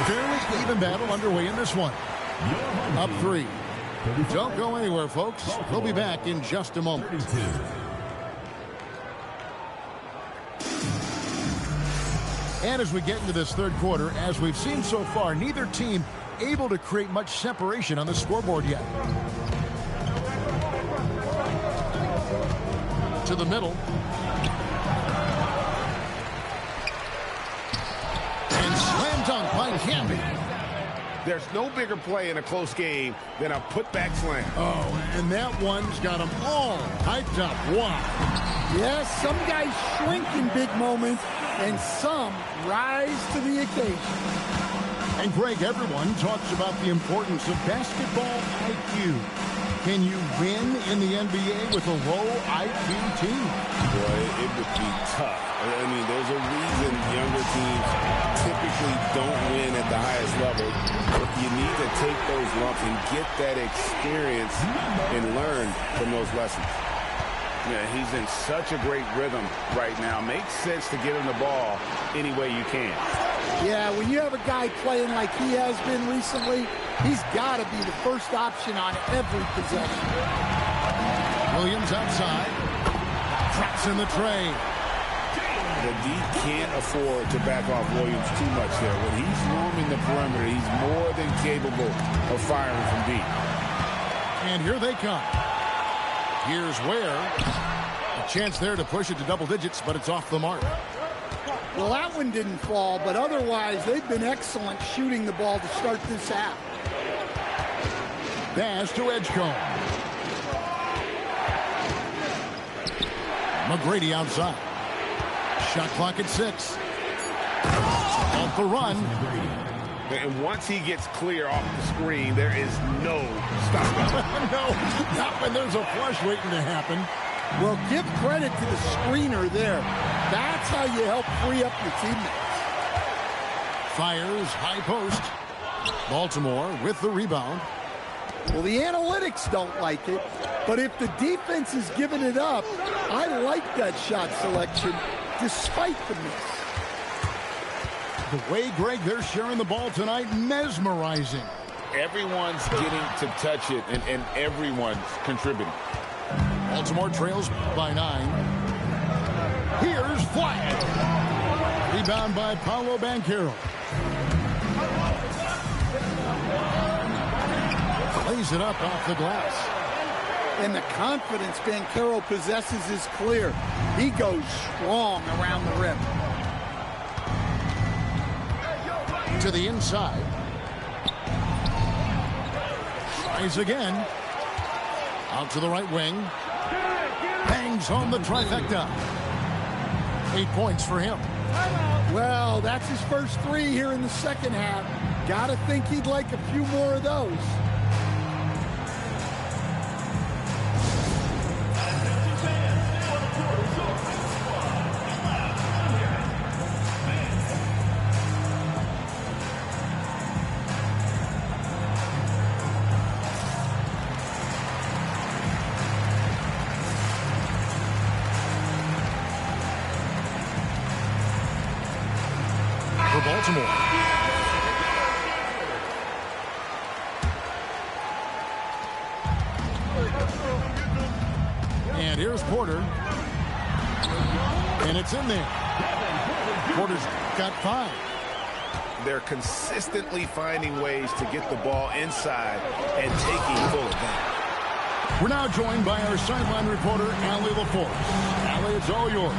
Fairly even battle underway in this one. Up 3. Don't go anywhere, folks. We'll be back in just a moment. And as we get into this third quarter, as we've seen so far, neither team able to create much separation on the scoreboard yet. To the middle. And slam dunk by Camby. There's no bigger play in a close game than a putback slam. Oh, and that one's got them all hyped up. Wow. Yes, some guys shrink in big moments, and some rise to the occasion. And Greg, everyone talks about the importance of basketball IQ. Can you win in the NBA with a low IQ team? Boy, it would be tough. I mean, there's a reason younger teams typically don't win at the highest level. But you need to take those lumps and get that experience and learn from those lessons. Yeah, he's in such a great rhythm right now. Makes sense to give him the ball any way you can. Yeah, when you have a guy playing like he has been recently, he's got to be the first option on every possession. Williams outside. Traps in the tray. The D can't afford to back off Williams too much there. When he's roaming the perimeter, he's more than capable of firing from deep. And here they come. Here's Ware. A chance there to push it to double digits, but it's off the mark. Well, that one didn't fall, but otherwise they've been excellent shooting the ball to start this half. Pass to Edgecombe. McGrady outside. Shot clock at 6. Off the run. And once he gets clear off the screen, there is no stopping. No, not when there's a flush waiting to happen. Well, give credit to the screener there. That's how you help free up your teammates. Fires high post. Baltimore with the rebound. Well, the analytics don't like it, but if the defense is giving it up, I like that shot selection despite the miss. The way, Greg, they're sharing the ball tonight, mesmerizing. Everyone's getting to touch it, and everyone's contributing. Baltimore trails by 9. Here's Flag. Rebound by Paolo Banchero. Lays it up off the glass. And the confidence Banchero possesses is clear. He goes strong around the rim. To the inside. Tries again. Out to the right wing. Bangs home the trifecta. 8 points for him. Well, that's his first 3 here in the second half. Gotta think he'd like a few more of those. Baltimore. And here's Porter. And it's in there. Porter's got 5. They're consistently finding ways to get the ball inside and taking full advantage. We're now joined by our sideline reporter, Allie LaForce. Allie, it's all yours.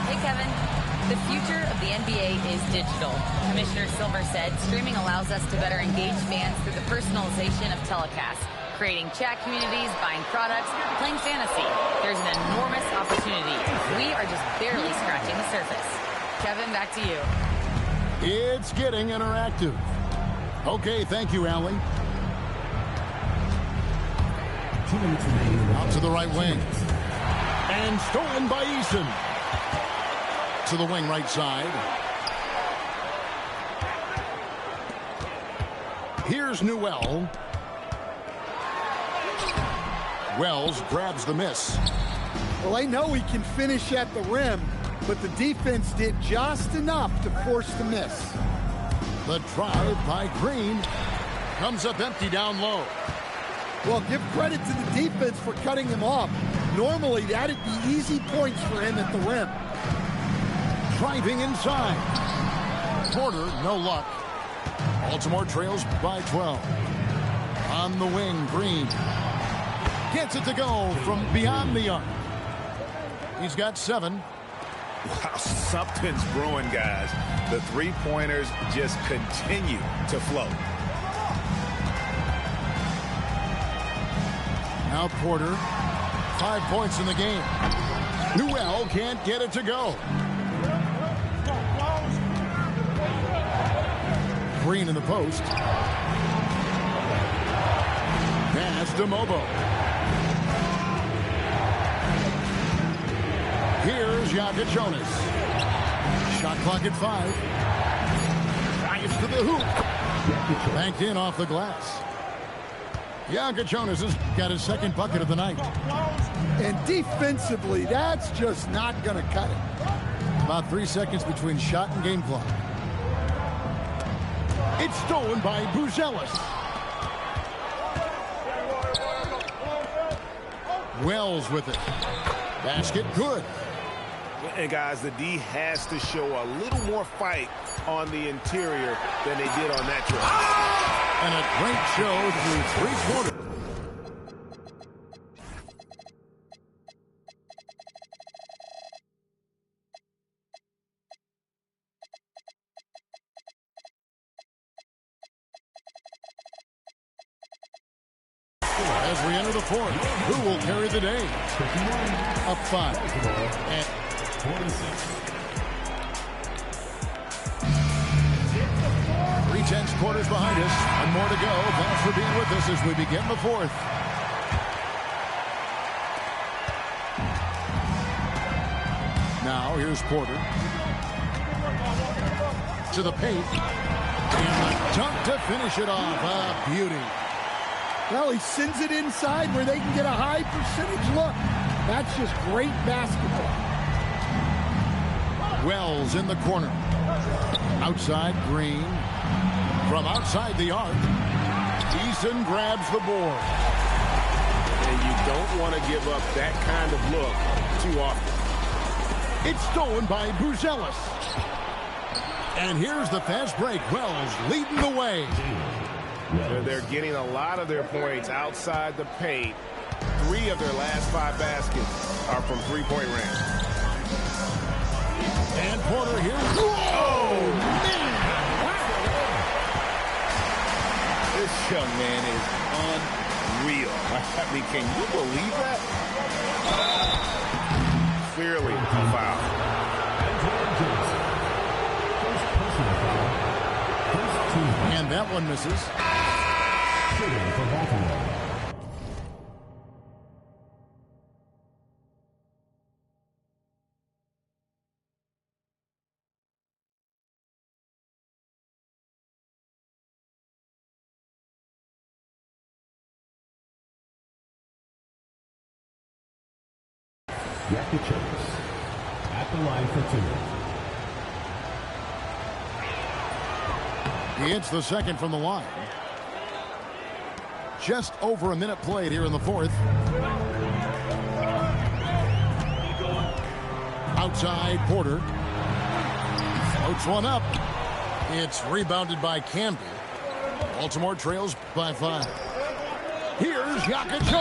Hey, Kevin. The future of the NBA is digital. Commissioner Silver said streaming allows us to better engage fans through the personalization of telecasts, creating chat communities, buying products, playing fantasy. There's an enormous opportunity. We are just barely scratching the surface. Kevin, back to you. It's getting interactive. Okay, thank you, Allie. 2 minutes remaining. Out to the right wing. And stolen by Eason. To the wing right side. Here's Newell. Wells grabs the miss. Well, I know he can finish at the rim, but the defense did just enough to force the miss. The drive by Green comes up empty down low. Well, give credit to the defense for cutting him off. Normally, that'd be easy points for him at the rim. Driving inside. Porter, no luck. Baltimore trails by 12. On the wing, Green. Gets it to go from beyond the arc. He's got 7. Wow, something's brewing, guys. The three-pointers just continue to flow. Now Porter, 5 points in the game. Newell can't get it to go. Green in the post. Pass to Mobo. Here's Jonas. Shot clock at 5. Drives to the hoop. Banked in off the glass. Jonas has got his second bucket of the night. And defensively, that's just not going to cut it. About 3 seconds between shot and game clock. It's stolen by Buzelis. Wells with it. Basket good. And guys, the D has to show a little more fight on the interior than they did on that drive. And a great show through 3 quarters. As we enter the 4th, who will carry the day? Up 5. And 3/10 quarters behind us, and more to go. Thanks for being with us as we begin the 4th. Now here's Porter to the paint, and the dunk to finish it off. A beauty. Well, he sends it inside where they can get a high percentage look. That's just great basketball. Wells in the corner. Outside, Green. From outside the arc, Eason grabs the board. And you don't want to give up that kind of look too often. It's stolen by Buzelis. And here's the fast break. Wells leading the way. They're getting a lot of their points outside the paint. 3 of their last 5 baskets are from three-point range. And Porter here. Oh, man! This young man is unreal. I mean, can you believe that? Clearly a foul. And that one misses. For Baltimore. At the line for 2. He hits the second from the line. Just over a minute played here in the fourth. Outside, Porter. Floats one up. It's rebounded by Campbell. Baltimore trails by 5. Here's Jokic.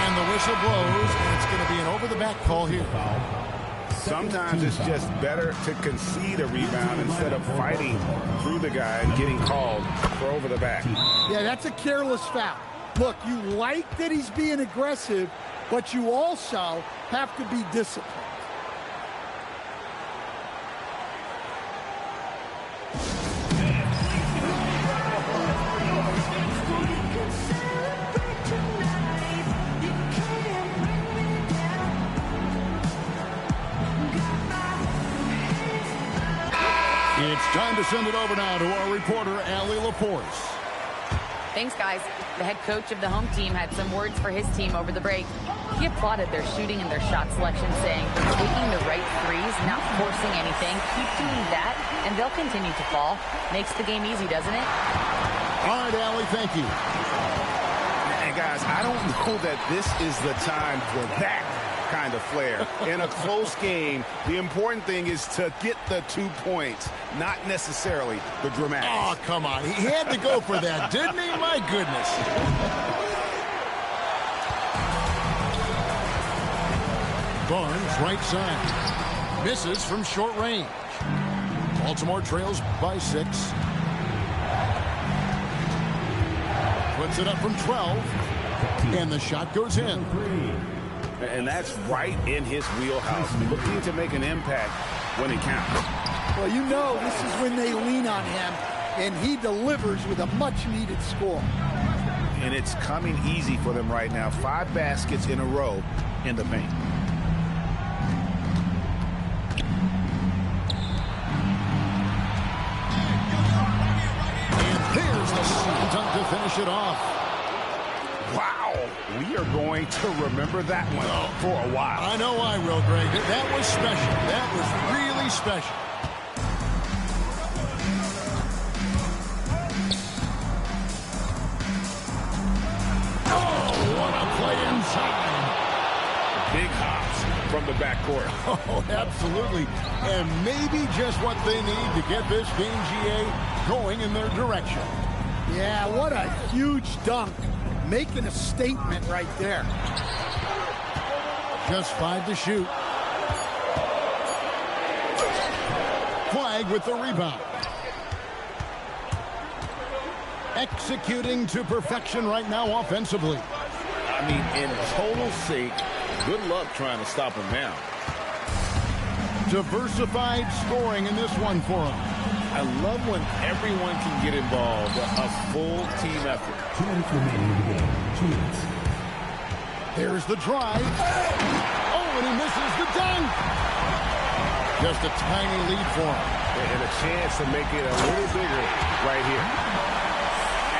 And the whistle blows, and it's going to be an over-the-back call here. Sometimes it's just better to concede a rebound instead of fighting through the guy and getting called for over the back. Yeah, that's a careless foul. Look, you like that he's being aggressive, but you also have to be disciplined. It's time to send it over now to our reporter, Allie Laporte. Thanks, guys. The head coach of the home team had some words for his team over the break. He applauded their shooting and their shot selection, saying they're taking the right threes, not forcing anything. Keep doing that, and they'll continue to fall. Makes the game easy, doesn't it? All right, Allie, thank you. And guys, I don't know that this is the time for that kind of flair. In a close game, the important thing is to get the 2 points, not necessarily the dramatics. Oh, come on. He had to go for that, didn't he? My goodness. Barnes, right side. Misses from short range. Baltimore trails by 6. Puts it up from 12. And the shot goes in. And that's right in his wheelhouse. Looking to make an impact when it counts. Well, you know this is when they lean on him, and he delivers with a much-needed score. And it's coming easy for them right now. 5 baskets in a row in the paint. And there's the slam dunk to finish it off. Wow, we are going to remember that one for a while. I know I will, Greg. That was special. That was really special. Oh, what a play inside. Big hops from the backcourt. Oh, absolutely. And maybe just what they need to get this game, GA, going in their direction. Yeah, what a huge dunk. Making a statement right there. Just 5 to shoot. Flag with the rebound. Executing to perfection right now offensively. I mean, in total sync. Good luck trying to stop him now. Diversified scoring in this one for him. I love when everyone can get involved. A full team effort. 2 minutes remaining in the game. 2 minutes. There's the drive. Oh, and he misses the dunk. Just a tiny lead for him. And a chance to make it a little bigger right here.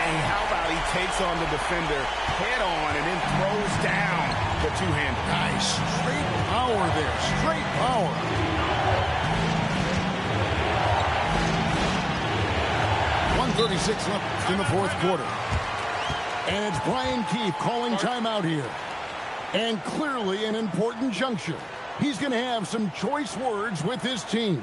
And how about he takes on the defender head on and then throws down the two-hander. Nice. Straight power there. Straight power. .136 left in the fourth quarter. And it's Brian Keefe calling timeout here. And clearly an important juncture. He's going to have some choice words with his team.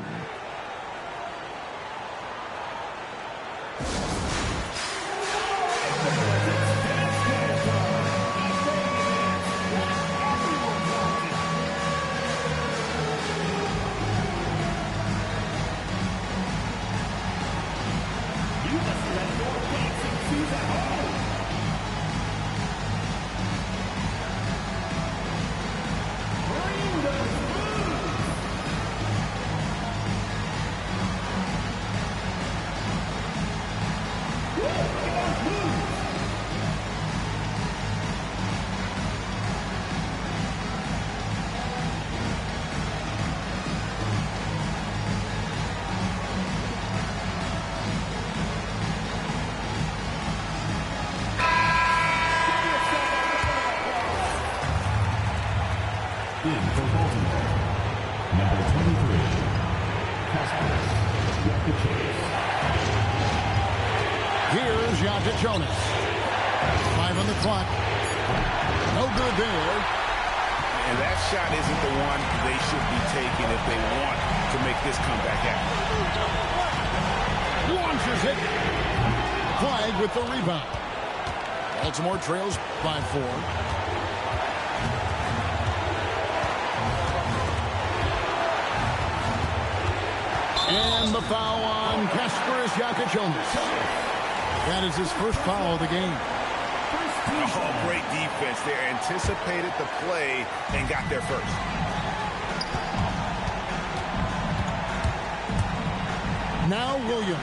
Jonas. 5 on the clock. No good there. And that shot isn't the one they should be taking if they want to make this comeback happen. Launches it. Flag with the rebound. Baltimore trails by 4. And the foul on Kasparis Jonas. That is his first foul of the game. Oh, great defense there. Anticipated the play and got there first. Now Williams.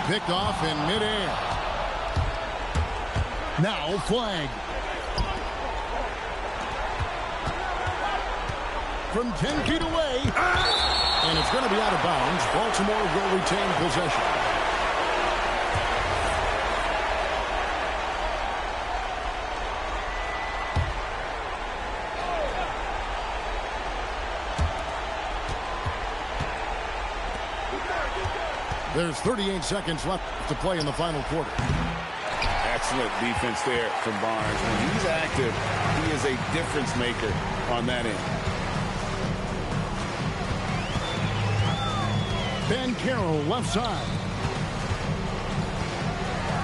Picked off in midair. Now flag. From 10 feet away. And it's going to be out of bounds. Baltimore will retain possession. There's 38 seconds left to play in the final quarter. Excellent defense there from Barnes. When he's active, he is a difference maker on that end. Ben Carroll, left side.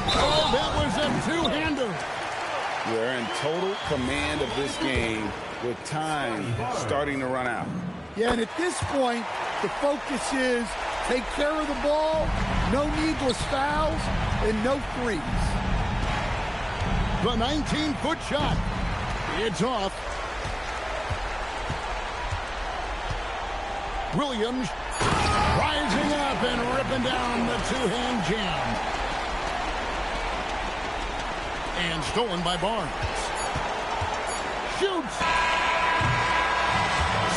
Oh, that was a two-hander. They're in total command of this game with time starting to run out. Yeah, and at this point, the focus is take care of the ball, no needless fouls, and no threes. The 19-foot shot. It's off. Williams rising up and ripping down the two-hand jam. And stolen by Barnes. Shoots!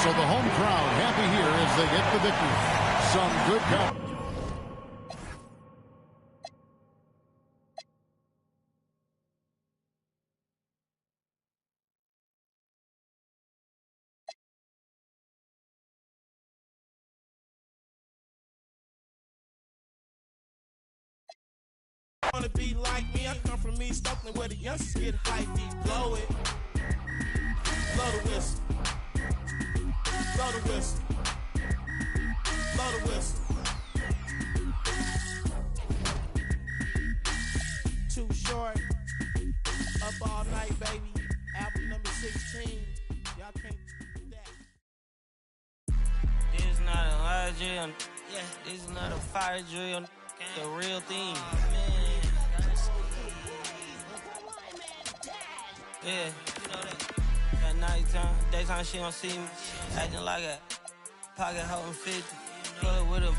So the home crowd happy here as they get the victory. Some good coverage. Wanna be like me? I come from East Oakland where the youngsters get hype. Blow it, blow the whistle, blow the whistle, blow the whistle. Too short, up all night, baby. Album number 16. Y'all can't do that. This not a lie drill. Yeah, this is not a fire drill. The real thing. Yeah, you know that. At nighttime, daytime she don't see me. Acting like a pocket holding 50. Pull it with a